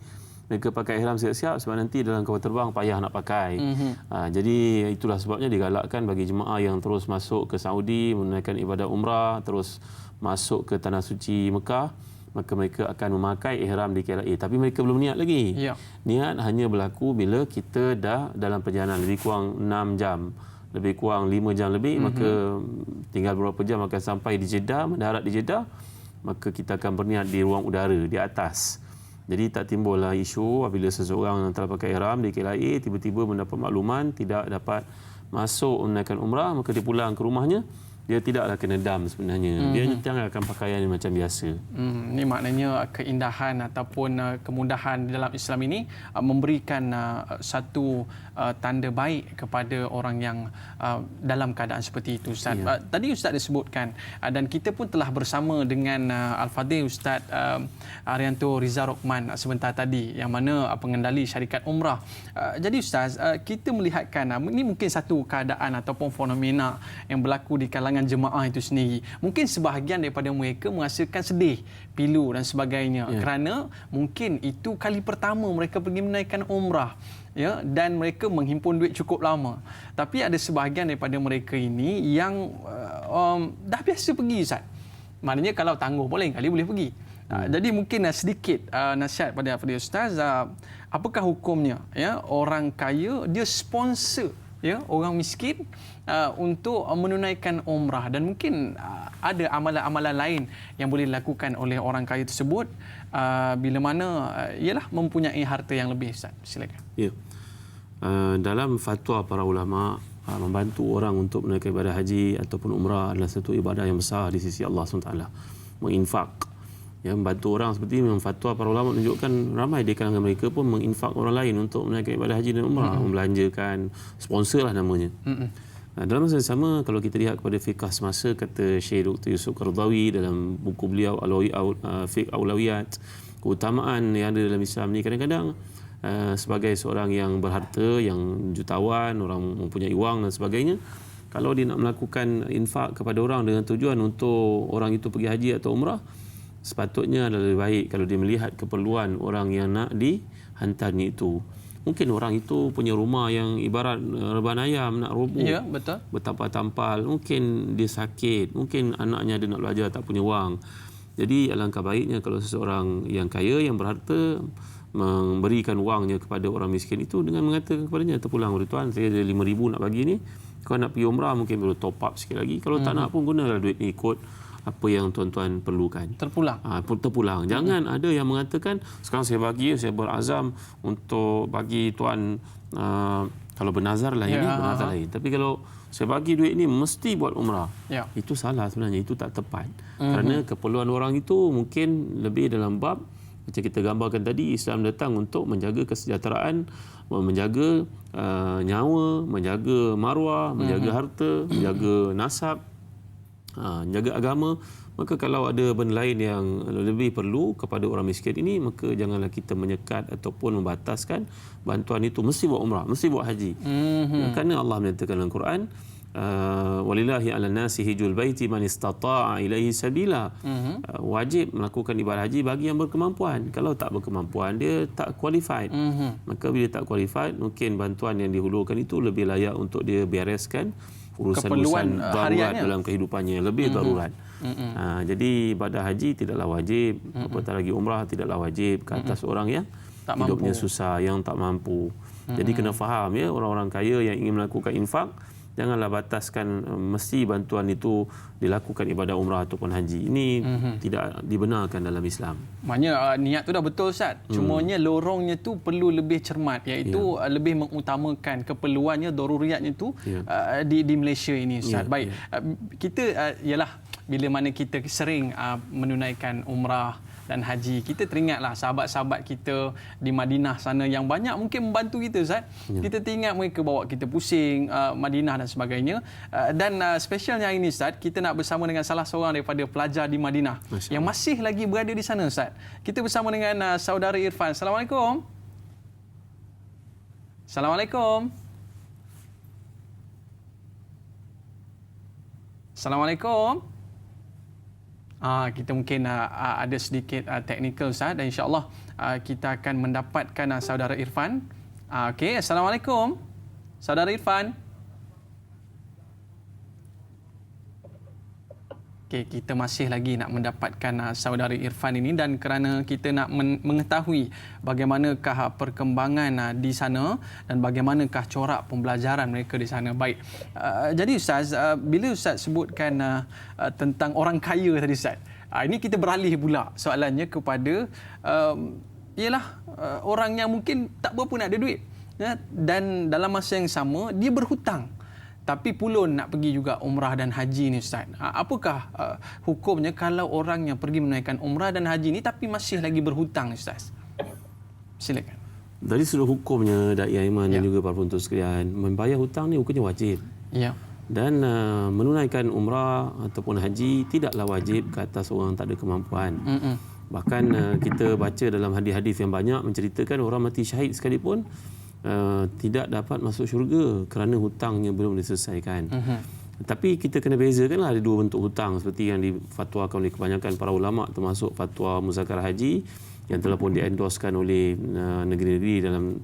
Mereka pakai ihram siap-siap sebab nanti dalam kapal terbang payah nak pakai. Jadi itulah sebabnya digalakkan bagi jemaah yang terus masuk ke Saudi menunaikan ibadah umrah, terus masuk ke Tanah Suci Mekah, maka mereka akan memakai ihram di KLIA tapi mereka belum niat lagi. Niat hanya berlaku bila kita dah dalam perjalanan lebih kurang 6 jam, lebih kurang 5 jam lebih, maka tinggal beberapa jam akan sampai di Jeddah, mendarat di Jeddah, maka kita akan berniat di ruang udara di atas. Jadi tak timbullah isu apabila seseorang yang telah pakai ihram di KLIA tiba-tiba mendapat makluman tidak dapat masuk menunaikan umrah, maka dia pulang ke rumahnya, dia tidaklah kena dam sebenarnya. Dia jangan akan pakaian macam biasa. Ini maknanya keindahan ataupun kemudahan dalam Islam ini memberikan satu tanda baik kepada orang yang dalam keadaan seperti itu, Ustaz. Tadi Ustaz disebutkan dan kita pun telah bersama dengan Al-Fadhil Ustaz Arianto Riza Rokman sebentar tadi yang mana pengendali syarikat umrah. Jadi Ustaz, kita melihatkan ini mungkin satu keadaan ataupun fenomena yang berlaku di kalangan jemaah itu sendiri. Mungkin sebahagian daripada mereka merasakan sedih, pilu dan sebagainya kerana mungkin itu kali pertama mereka pergi menaikkan umrah, ya, dan mereka menghimpun duit cukup lama. Tapi ada sebahagian daripada mereka ini yang dah biasa pergi, Ustaz. Maknanya kalau tangguh boleh pergi. Jadi mungkin sedikit nasihat pada Ustaz, apakah hukumnya, ya, orang kaya dia sponsor, ya, orang miskin untuk menunaikan umrah, dan mungkin ada amalan-amalan lain yang boleh dilakukan oleh orang kaya tersebut bila mana ialah mempunyai harta yang lebih, Ustaz. Silakan. Ya. Dalam fatwa para ulama, membantu orang untuk menunaikan ibadah haji ataupun umrah adalah satu ibadah yang besar di sisi Allah SWT. Menginfak, ya, membantu orang seperti ini, fatwa para ulama menunjukkan ramai di kalangan mereka pun menginfak orang lain untuk menunaikan ibadah haji dan umrah, membelanjakan, sponsor lah namanya. Dalam masa yang sama, kalau kita lihat kepada fiqh semasa, kata Syekh Dr. Yusuf Qaradawi dalam buku beliau Fiqh Aulawiyat, keutamaan yang ada dalam Islam ni kadang-kadang sebagai seorang yang berharta, yang jutawan, orang mempunyai wang dan sebagainya, kalau dia nak melakukan infak kepada orang dengan tujuan untuk orang itu pergi haji atau umrah, sepatutnya adalah lebih baik kalau dia melihat keperluan orang yang nak dihantarnya itu. Mungkin orang itu punya rumah yang ibarat reban ayam nak roboh, ya, betul, bertampal-tampal, mungkin dia sakit, mungkin anaknya dia nak belajar tak punya wang. Jadi alangkah baiknya kalau seseorang yang kaya, yang berharta, memberikan wangnya kepada orang miskin itu dengan mengatakan kepadanya, terpulang, tuan, saya ada 5,000 nak bagi ni, kau nak pergi umrah mungkin perlu top up sikit lagi, kalau tak nak pun gunalah duit ni ikut apa yang tuan-tuan perlukan. Terpulang. Terpulang. Jangan ada yang mengatakan sekarang saya bagi, saya berazam untuk bagi tuan kalau bernazar lah ini, bernazar lain. Tapi kalau saya bagi duit ni mesti buat umrah. Itu salah sebenarnya, itu tak tepat. Kerana keperluan orang itu mungkin lebih dalam bab macam kita gambarkan tadi, Islam datang untuk menjaga kesejahteraan, menjaga nyawa, menjaga maruah, menjaga harta, menjaga nasab, menjaga agama. Maka kalau ada benda lain yang lebih perlu kepada orang miskin ini, maka janganlah kita menyekat ataupun membataskan bantuan itu. Mesti buat umrah, mesti buat haji. Kerana Allah menyatakan dalam Quran, walillahi 'alan nasi hijjul baiti man istata'a ilaihi sabila. Wajib melakukan ibadah haji bagi yang berkemampuan. Kalau tak berkemampuan, dia tak qualified. Maka bila tak qualified, mungkin bantuan yang dihulurkan itu lebih layak untuk dia bereskan urusan-urusan darurat dalam kehidupannya, lebih darurat. Jadi ibadah haji tidaklah wajib, apatah lagi umrah tidaklah wajib ke atas orang yang tak hidupnya mampu. susah, yang tak mampu. Jadi kena faham ya, orang-orang kaya yang ingin melakukan infak, janganlah bataskan mesti bantuan itu dilakukan ibadah umrah ataupun haji. Ini tidak dibenarkan dalam Islam. Maknanya niat tu dah betul Ustaz. Cumanya lorongnya tu perlu lebih cermat, iaitu lebih mengutamakan keperluannya, daruriyatnya tu di Malaysia ini Ustaz. Baik. Kita ialah bila mana kita sering menunaikan umrah dan haji, kita teringatlah sahabat-sahabat kita di Madinah sana yang banyak mungkin membantu kita Ustaz. Kita teringat mereka bawa kita pusing Madinah dan sebagainya. Dan specialnya hari ini Ustaz, kita nak bersama dengan salah seorang daripada pelajar di Madinah yang masih lagi berada di sana Ustaz. Kita bersama dengan saudara Irfan. Assalamualaikum. Assalamualaikum. Assalamualaikum. Kita mungkin ada sedikit teknikal Ustaz, dan insya-Allah kita akan mendapatkan saudara Irfan. Okey, Assalamualaikum. Saudara Irfan. Okey, kita masih lagi nak mendapatkan saudara Irfan ini, dan kerana kita nak mengetahui bagaimanakah perkembangan di sana dan bagaimanakah corak pembelajaran mereka di sana. Baik. Jadi Ustaz, bila Ustaz sebutkan tentang orang kaya tadi Ustaz, ini kita beralih pula soalannya kepada ialah orang yang mungkin tak berapa nak ada duit, dan dalam masa yang sama dia berhutang, tapi pulun nak pergi juga umrah dan haji ni Ustaz. Apakah hukumnya kalau orang yang pergi menunaikan umrah dan haji ni tapi masih lagi berhutang Ustaz? Silakan. Dari sudut hukumnya, Dai Aiman dan juga para penonton sekalian, membayar hutang ni hukumnya wajib. Ya. Dan menunaikan umrah ataupun haji tidaklah wajib ke atas orang tak ada kemampuan. Bahkan kita baca dalam hadis-hadis yang banyak menceritakan orang mati syahid sekalipun tidak dapat masuk syurga kerana hutangnya belum diselesaikan. Tapi kita kena bezakanlah, ada dua bentuk hutang seperti yang difatwakan oleh kebanyakan para ulama, termasuk fatwa muzakarah haji yang telah pun diendoskan oleh negeri-negeri dalam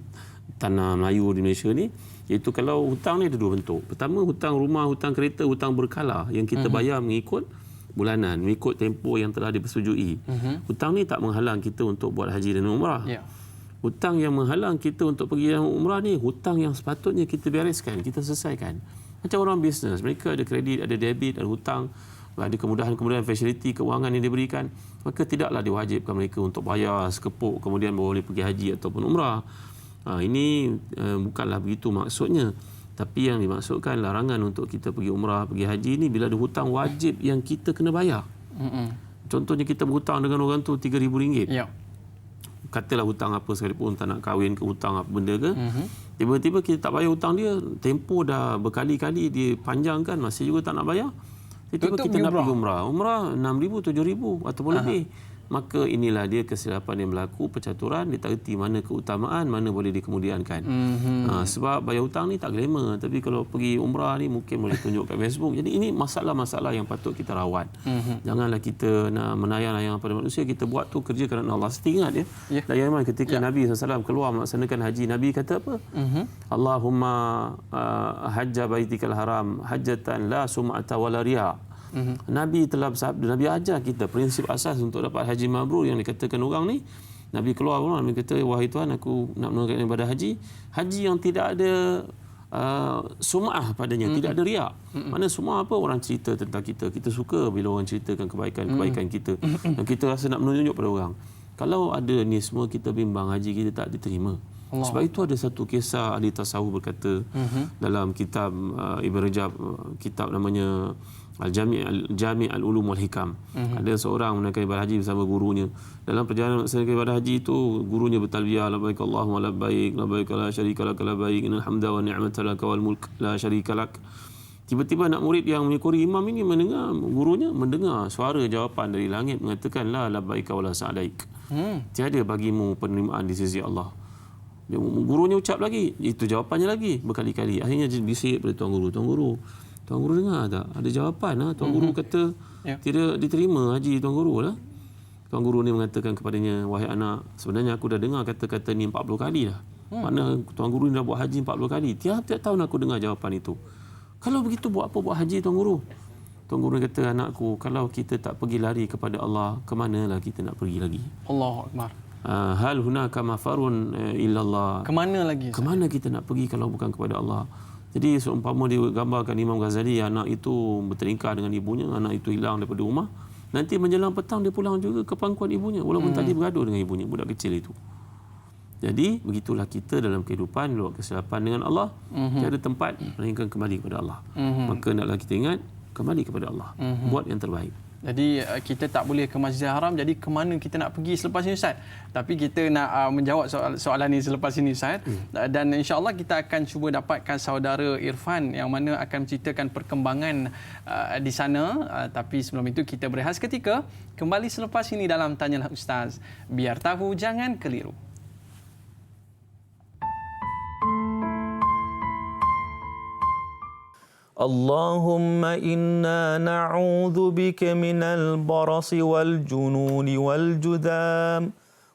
tanah Melayu di Malaysia ni. Iaitu kalau hutang ni ada dua bentuk. Pertama, hutang rumah, hutang kereta, hutang berkala yang kita bayar mengikut bulanan, mengikut tempoh yang telah dipersetujui. Hutang ni tak menghalang kita untuk buat haji dan umrah. Hutang yang menghalang kita untuk pergi dalam umrah ni, hutang yang sepatutnya kita bereskan, kita selesaikan. Macam orang bisnes, mereka ada kredit, ada debit, ada hutang, ada kemudahan-kemudahan fasiliti kewangan yang diberikan, maka tidaklah diwajibkan mereka untuk bayar sekepuk kemudian boleh pergi haji ataupun umrah. Ini bukanlah begitu maksudnya. Tapi yang dimaksudkan larangan untuk kita pergi umrah, pergi haji ni bila ada hutang wajib yang kita kena bayar. Contohnya kita berhutang dengan orang tu RM3,000. Katalah hutang apa sekalipun, tak nak kahwin ke, hutang apa benda ke, tiba-tiba kita tak bayar hutang dia, tempoh dah berkali-kali dia panjangkan, masih juga tak nak bayar. Tiba-tiba kita nak pergi umrah RM6,000, RM7,000 ataupun lebih. Maka inilah dia kesilapan yang berlaku, percaturan, dia tak erti mana keutamaan, mana boleh dikemudiankan. Sebab bayar hutang ni tak glamour, tapi kalau pergi umrah ni mungkin boleh tunjuk kat Facebook. Jadi ini masalah-masalah yang patut kita rawat. Janganlah kita nak menayang-nayang pada manusia, kita buat tu kerja kerana Allah. Saya ingat ya, Dayyaman ketika Nabi SAW keluar melaksanakan haji, Nabi kata apa? Allahumma hajja baitikal haram hajjatan la sum'ata wala riya. Nabi telah bersabda, Nabi ajar kita prinsip asas untuk dapat haji mabrur yang dikatakan orang ni. Nabi keluar, Nabi kata, wahai Tuhan, aku nak menunaikan ibadah haji yang tidak ada sum'ah padanya, tidak ada riak. Mana semua apa orang cerita tentang kita, kita suka bila orang ceritakan kebaikan-kebaikan kita dan kita rasa nak menunjuk pada orang. Kalau ada ni semua kita bimbang, haji kita tak diterima. Sebab itu ada satu kisah ahli tasawuf berkata dalam kitab Ibn Rajab, kitab namanya Al-Jami' Al-Ulum wal Hikam. Ada seorang menunaikan ibadah haji bersama gurunya. Dalam perjalanan melaksanakan ibadah haji itu, gurunya bertalbiyah, labbaik Allahumma labbaik, labbaik la syarika lak labbaik, innal hamda wa ni'mata lak wal mulk la syarika lak. Tiba-tiba anak murid yang mengikuti imam ini mendengar, gurunya mendengar suara jawapan dari langit mengatakan, la labbaik wa la sa'daik. Tiada bagimu penerimaan di sisi Allah. Gurunya ucap lagi, itu jawapannya lagi berkali-kali. Akhirnya bisik pada tuan guru, Tuan Guru dengar tak? Ada jawapan. Tuan Guru kata tidak diterima haji Tuan Guru lah. Tuan Guru ni mengatakan kepadanya, wahai anak, sebenarnya aku dah dengar kata-kata ni 40 kali dah. Mana Tuan Guru ni dah buat haji 40 kali. Tiap-tiap tahun aku dengar jawapan itu. Kalau begitu buat apa buat haji Tuan Guru? Tuan Guru kata, anakku, kalau kita tak pergi lari kepada Allah, ke manalah kita nak pergi lagi? Allahu Akbar. Hal hunaka mafarun illallah. Kemana lagi? Kemana kita nak pergi kalau bukan kepada Allah? Jadi seumpama digambarkan Imam Ghazali, anak itu bertelingkar dengan ibunya, anak itu hilang daripada rumah, nanti menjelang petang dia pulang juga ke pangkuan ibunya, walaupun tadi bergaduh dengan ibunya, budak kecil itu. Jadi begitulah kita dalam kehidupan, luar kesilapan dengan Allah, tiada tempat melainkan kembali kepada Allah. Maka naklah kita ingat, kembali kepada Allah, buat yang terbaik. Jadi kita tak boleh ke Masjidil Haram, jadi ke mana kita nak pergi selepas ini, Ustaz? Tapi kita nak menjawab soalan ini selepas ini, Ustaz. Dan insya-Allah kita akan cuba dapatkan saudara Irfan yang mana akan menceritakan perkembangan di sana. Tapi sebelum itu kita berehat seketika, kembali selepas ini dalam Tanyalah Ustaz. Biar tahu, jangan keliru. اللهم إنا نعوذ بك من البرص والجنون والجذام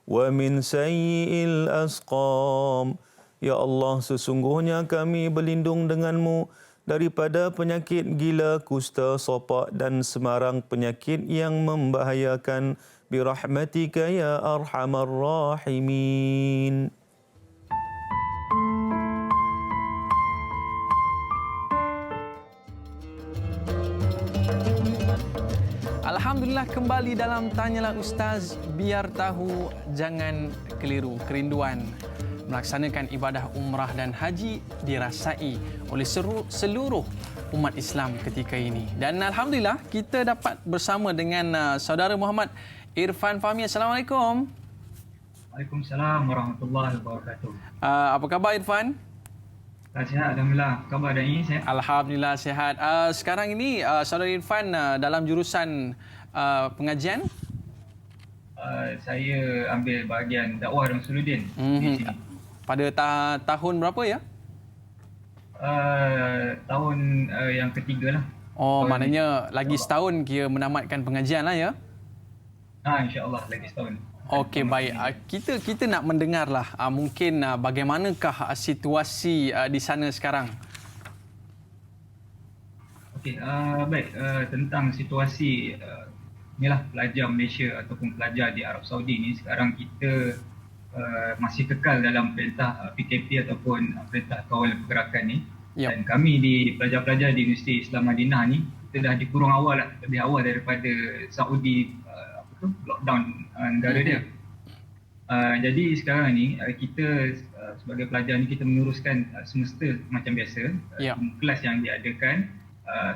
ومن سيء الأسقام. Ya Allah, sesungguhnya kami berlindung denganmu daripada penyakit gila, kusta, sopak dan semarang penyakit yang membahayakan. Birahmatika ya arhamar rahimin. Alhamdulillah, kembali dalam Tanyalah Ustaz. Biar tahu, jangan keliru. Kerinduan melaksanakan ibadah umrah dan haji dirasai oleh seluruh umat Islam ketika ini. Dan Alhamdulillah, kita dapat bersama dengan saudara Muhammad Irfan Fahmi. Assalamualaikum. Waalaikumsalam warahmatullahi wabarakatuh. Apa khabar Irfan? Sihat, Alhamdulillah. Khabar dan ini sihat? Alhamdulillah sihat. Sekarang ini saudara Irfan dalam jurusan pengajian? Saya ambil bahagian dakwah dan Usuluddin di sini. Pada tahun berapa ya? Tahun yang ketiga lah. Oh, maknanya lagi setahun kira menamatkan pengajian lah ya? InsyaAllah lagi setahun. Okey, baik. Kita nak mendengarlah mungkin bagaimanakah situasi di sana sekarang? Okey, baik. Tentang situasi inilah pelajar Malaysia ataupun pelajar di Arab Saudi ni, sekarang kita masih kekal dalam perintah PKP ataupun perintah kawalan pergerakan ni. Yep. Dan kami di pelajar-pelajar di Universiti Islam Madinah ni, kita dah dikurung awal lah, lebih awal daripada Saudi lockdown negara dia. Jadi sekarang ni kita sebagai pelajar ni kita meneruskan semester macam biasa. Kelas yang diadakan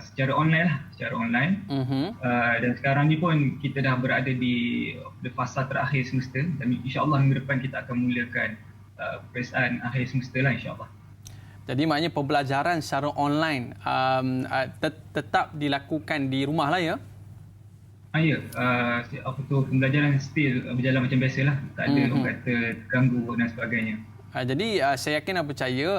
secara online. Dan sekarang ni pun kita dah berada di fasa terakhir semester dan insya-Allah minggu depan kita akan mulakan peperiksaan akhir semester lah, insya-Allah. Jadi maknanya pembelajaran secara online tetap dilakukan di rumah lah ya? Ya, pembelajaran still berjalan macam biasalah. Tak ada orang kata terganggu dan sebagainya. Jadi saya yakin dan percaya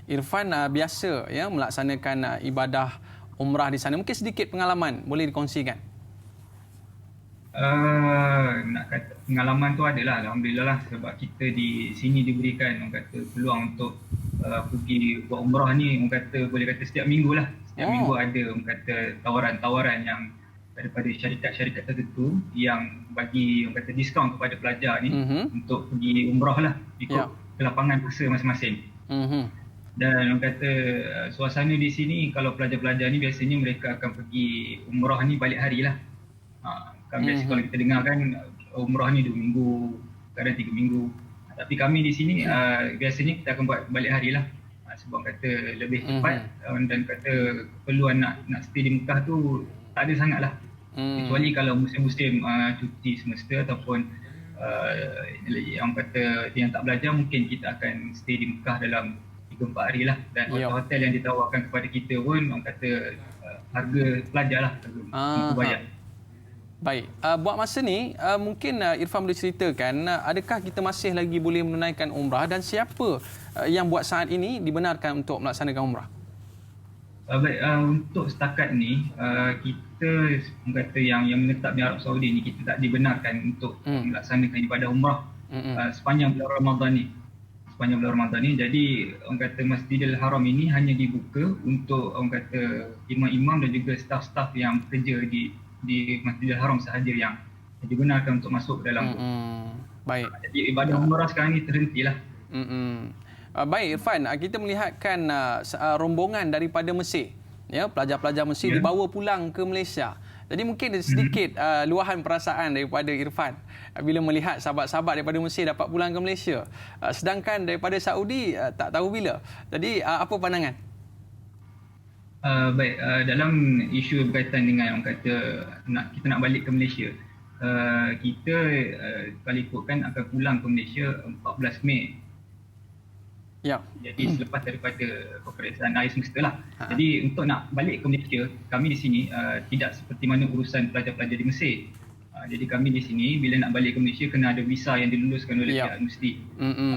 Irfan biasa ya melaksanakan ibadah umrah di sana. Mungkin sedikit pengalaman boleh dikongsikan? Nak kata pengalaman tu adalah Alhamdulillah lah, sebab kita di sini diberikan orang kata peluang untuk pergi buat umrah ni, orang kata boleh kata setiap minggu lah. Setiap minggu ada orang kata tawaran-tawaran yang daripada syarikat-syarikat tertentu yang bagi orang kata diskaun kepada pelajar ni untuk pergi umrah lah ikut kelapangan masa masing-masing. Dan orang kata suasana di sini kalau pelajar-pelajar ni biasanya mereka akan pergi umrah ni balik hari lah. Kan biasa kalau kita dengar kan umrah ni 2 minggu, kadang 3 minggu. Tapi kami di sini biasanya kita akan buat balik hari lah. Sebab kata lebih cepat dan kata keperluan nak stay di Mekah tu tak ada sangat lah. Kecuali kalau musim-musim cuti semesta ataupun yang kata yang tak belajar mungkin kita akan stay di Mekah dalam 3-4 hari lah. Dan hotel yang ditawarkan kepada kita pun orang kata harga pelajar lah, harga bayar. Baik, buat masa ni mungkin Irfan boleh ceritakan adakah kita masih lagi boleh menunaikan umrah dan siapa yang buat saat ini dibenarkan untuk melaksanakan umrah? Baik, untuk setakat ni kita kata yang menetap di Arab Saudi ni kita tak dibenarkan untuk melaksanakan ibadah umrah sepanjang bulan Ramadan ni. Sepanjang bulan Ramadan ni, jadi orang kata Masjidil Haram ini hanya dibuka untuk orang kata imam-imam dan juga staf-staf yang bekerja di Masjidil Haram sahaja yang dibenarkan untuk masuk ke dalam. Baik. Jadi ibadah umrah sekarang ni terhentilah. Baik Irfan, kita melihatkan rombongan daripada Mesir, ya, pelajar-pelajar Mesir dibawa pulang ke Malaysia. Jadi mungkin sedikit luahan perasaan daripada Irfan bila melihat sahabat-sahabat daripada Mesir dapat pulang ke Malaysia. Sedangkan daripada Saudi tak tahu bila. Jadi apa pandangan? Baik, dalam isu berkaitan dengan orang kata kita nak balik ke Malaysia, kita kalau ikutkan akan pulang ke Malaysia 14 Mei. Ya. Jadi selepas daripada peperiksaan air semesta lah. Jadi untuk nak balik ke Malaysia, kami di sini tidak seperti mana urusan pelajar-pelajar di Mesir. Jadi kami di sini bila nak balik ke Malaysia kena ada visa yang diluluskan oleh pihak universiti.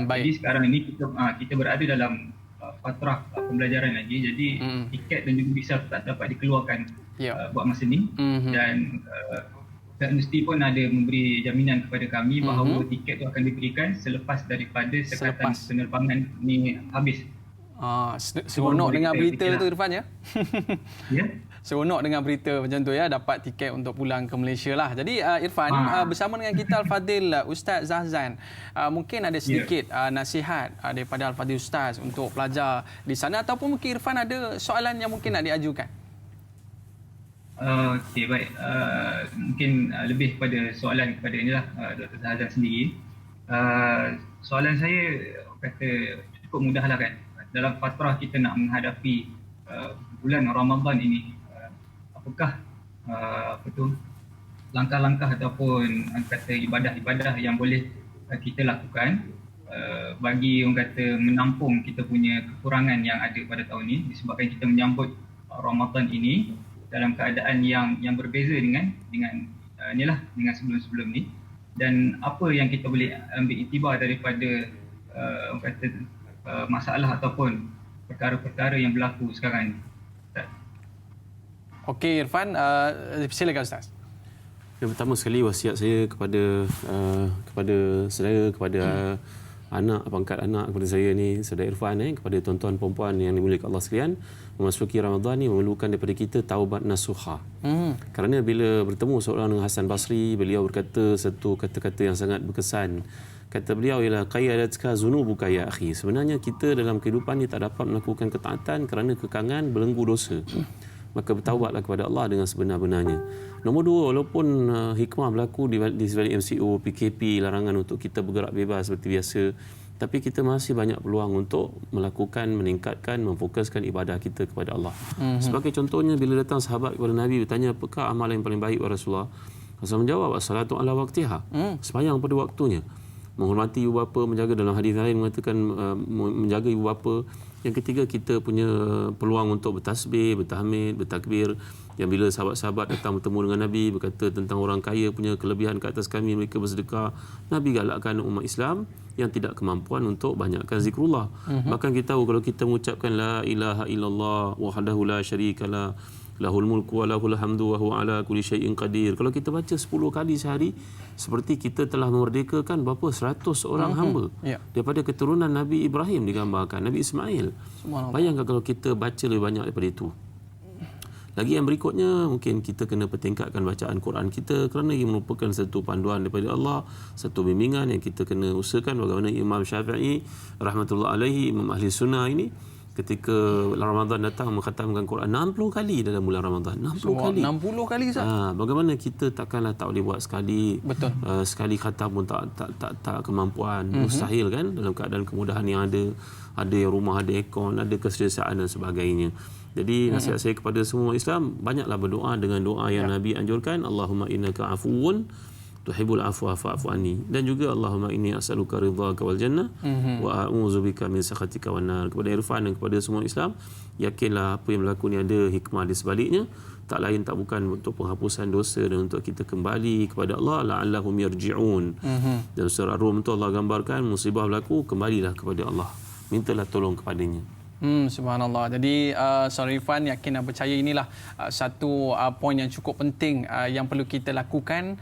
Jadi sekarang ini kita berada dalam fatrah pembelajaran lagi. Jadi tiket dan juga visa tak dapat dikeluarkan buat masa ni. Dan pihak universiti pun ada memberi jaminan kepada kami bahawa tiket itu akan diberikan selepas daripada sekatan penerbangan ni habis. Seronok dengar berita tu Irfan, ya? Ya. Seronok dengar berita macam tu, ya, dapat tiket untuk pulang ke Malaysia lah. Jadi Irfan, bersama dengan kita Al-Fadhil Ustaz Zahzan, mungkin ada sedikit nasihat daripada Al-Fadhil Ustaz untuk pelajar di sana, ataupun mungkin Irfan ada soalan yang mungkin nak diajukan. Okey, baik. Mungkin lebih pada soalan kepada inilah Dr. Zahzan sendiri. Soalan saya kata cukup mudahlah kan. Dalam fatrah kita nak menghadapi bulan Ramadan ini, apakah langkah-langkah ataupun kata ibadah-ibadah yang boleh kita lakukan bagi orang kata menampung kita punya kekurangan yang ada pada tahun ini, disebabkan kita menyambut Ramadan ini dalam keadaan yang berbeza dengan sebelum-sebelum ni, dan apa yang kita boleh ambil iktibar daripada orang kata masalah ataupun perkara-perkara yang berlaku sekarang ni. Okey Irfan, silakan Ustaz. Yang pertama sekali wasiat saya kepada saudara, kepada anak, pangkat anak kepada saya ni, saudara Irfan, kepada tuan-tuan perempuan yang dimuliakan Allah sekalian, memasuki Ramadan ni memerlukan daripada kita taubat nasuha. Kerana bila bertemu seorang dengan Hasan Basri, beliau berkata satu kata-kata yang sangat berkesan. Kata beliau ialah qayadatka zunubuka ya akhi. Sebenarnya kita dalam kehidupan ni tak dapat melakukan ketaatan kerana kekangan belenggu dosa. Maka bertaubatlah kepada Allah dengan sebenar-benarnya. Nombor dua, walaupun hikmah berlaku di sebalik MCO, PKP, larangan untuk kita bergerak bebas seperti biasa, tapi kita masih banyak peluang untuk melakukan, meningkatkan, memfokuskan ibadah kita kepada Allah. Sebagai contohnya, bila datang sahabat kepada Nabi bertanya, apakah amalan yang paling baik ya Rasulullah? Rasul menjawab, as-salatu ala waqtiha, sembahyang pada waktunya. Menghormati ibu bapa, menjaga, dalam hadis lain mengatakan menjaga ibu bapa. Yang ketiga, kita punya peluang untuk bertasbih, bertahmid, bertakbir. Yang bila sahabat-sahabat datang bertemu dengan Nabi berkata tentang orang kaya punya kelebihan ke atas kami, mereka bersedekah, Nabi galakkan umat Islam yang tidak kemampuan untuk banyakkan zikrullah. Bahkan kita tahu kalau kita mengucapkan la ilaha illallah wahdahu la syarikalah lahul mulku wa lahul hamdu wa huwa ala kulli syai'in qadir. Kalau kita baca 10 kali sehari, seperti kita telah memerdekakan berapa 100 orang hamba daripada keturunan Nabi Ibrahim digambarkan, Nabi Ismail. Bayangkan kalau kita baca lebih banyak daripada itu. Lagi yang berikutnya, mungkin kita kena pertingkatkan bacaan Quran kita, kerana ia merupakan satu panduan daripada Allah, satu bimbingan yang kita kena usahakan. Bagaimana Imam Syafi'i rahmatullah alaihi, Imam Ahli Sunnah ini, ketika Ramadan datang mengkhatamkan Quran 60 kali dalam bulan Ramadan. 60 kali. 60 kali Ustaz. Bagaimana kita takkanlah tak boleh buat sekali. Betul. Sekali khatam pun tak kemampuan. Mustahil kan dalam keadaan kemudahan yang ada yang rumah ada aircon, ada kesediaan dan sebagainya. Jadi nasihat saya kepada semua Islam, banyaklah berdoa dengan doa yang Nabi anjurkan, Allahumma innaka afuwun tuhibbul afwa fa'fu anni, dan juga Allahumma inni as'aluka ridhaka wal jannah wa a'udzubika min sakhatika wan nar. Kepada Irfan dan kepada semua Islam, yakinlah apa yang berlaku ni ada hikmah di sebaliknya, tak lain tak bukan untuk penghapusan dosa dan untuk kita kembali kepada Allah, la'allahum yarji'un. Dan surah Rum tu Allah gambarkan musibah berlaku, kembalilah kepada Allah, mintalah tolong kepadanya. Subhanallah. Jadi Saudara Irfan, yakin dan percaya inilah satu poin yang cukup penting yang perlu kita lakukan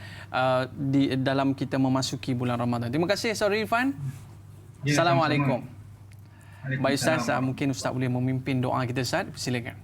di dalam kita memasuki bulan Ramadan. Terima kasih Saudara Irfan. Ya, Assalamualaikum. Baik Ustaz, Waalaikumsalam. mungkin Ustaz boleh memimpin doa kita Ustaz. Silakan.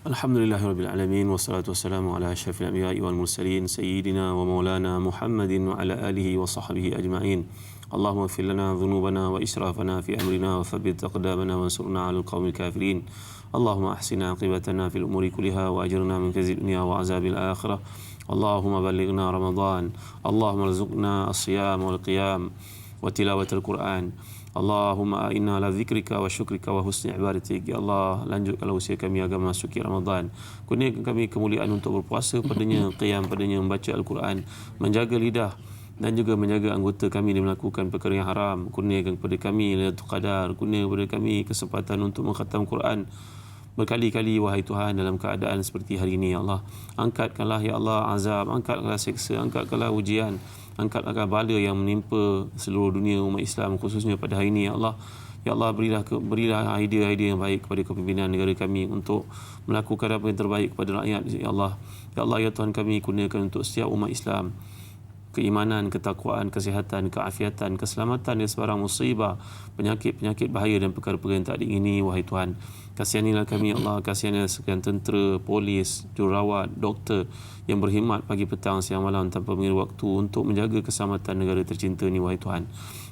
Alhamdulillahirabbil alamin wassalatu wassalamu ala asyrafil anbiya'i wal mursalin sayyidina wa maulana Muhammadin wa ala alihi wa sahbihi ajma'in. Allahumma ighfir lana dhunubana wa israfana fi amrina wa thabbit aqdamana wansurna 'alal qaumil kafirin. Allahumma ahsin 'aqibatana fil umuri kulliha wa ajirna min khizyid dunya wa 'adzabil akhirah. Allahumma ballighna Ramadan. Allahumma arzuqna as-siyam wal qiyam wa tilawatul Quran. Allahumma inna ala zikrika wa syukrika wa husni ibadatik. Ya Allah, lanjutkanlah usia kami agar memasuki Ramadan. Kurniakan kami kemuliaan untuk berpuasa padanya, qiyam padanya, membaca Al-Quran, menjaga lidah dan juga menjaga anggota kami yang melakukan perkara yang haram. Kurniakan kepada kami Lailatul Qadar, kurniakan kepada kami kesempatan untuk mengkhatam Quran berkali-kali wahai Tuhan dalam keadaan seperti hari ini. Ya Allah, angkatkanlah ya Allah azab, angkatkanlah siksa, angkatkanlah ujian, angkatlah bala yang menimpa seluruh dunia umat Islam khususnya pada hari ini. Ya Allah, ya Allah, berilah idea-idea yang baik kepada kepimpinan negara kami untuk melakukan apa yang terbaik kepada rakyat. Ya Allah, ya Allah, ya Tuhan kami, kurniakan untuk setiap umat Islam keimanan, ketakwaan, kesihatan, keafiatan, keselamatan dari sebarang musibah, penyakit-penyakit bahaya dan perkara-perkara yang tak diingini. Wahai Tuhan, kasihanilah kami. Ya Allah, kasihanilah sekian tentera, polis, jururawat, doktor yang berkhidmat pagi petang siang malam tanpa mengira waktu untuk menjaga keselamatan negara tercinta ini. Wahai Tuhan,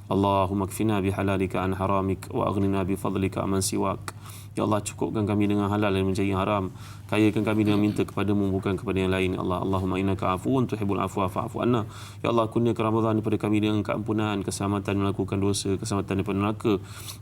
Allahumma kfina bihalalika an haramik wa aghnina bifadlika aman siwak. Ya Allah, cukupkan kami dengan halal dan menjauhi haram. Kayakan kami dengan minta kepadamu bukan kepada yang lain. Allah, Allahumma innaka afuwun tuhibbul afwa fa'fu anna. Ya Allah, kurniakan Ramadan kepada kami dengan keampunan, keselamatan melakukan dosa, keselamatan daripada neraka,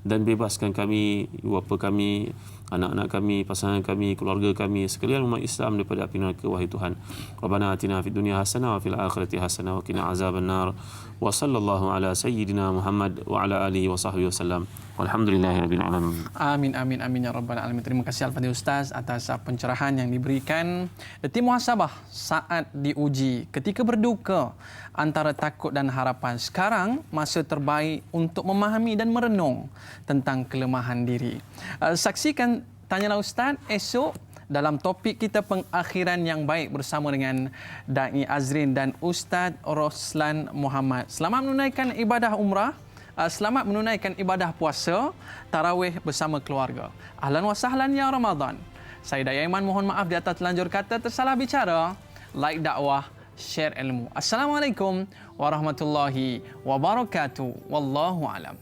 dan bebaskan kami, bapa kami, anak-anak kami, pasangan kami, keluarga kami, sekalian umat Islam daripada api neraka. Wahai Tuhan, Rabbana atina fid dunya hasanah wa fil akhirati hasanah wa qina azabannar. Wa sallallahu ala sayyidina Muhammad wa ala alihi wa sahbihi wasallam. Walhamdulillahirabbil alamin. Amin amin amin ya rabbal alamin. Terima kasih Al-Fadhil Ustaz atas pencerahan yang diberikan. Letih muhasabah saat diuji, ketika berduka antara takut dan harapan. Sekarang masa terbaik untuk memahami dan merenung tentang kelemahan diri. Saksikan Tanyalah Ustaz esok dalam topik kita pengakhiran yang baik bersama dengan Da'i Azrin dan Ustaz Roslan Muhammad. Selamat menunaikan ibadah umrah. Selamat menunaikan ibadah puasa, tarawih bersama keluarga. Ahlan wa sahlan ya Ramadan. Saya Daya Iman mohon maaf di atas telanjur kata tersalah bicara. Like dakwah, share ilmu. Assalamualaikum warahmatullahi wabarakatuh. Wallahu alam.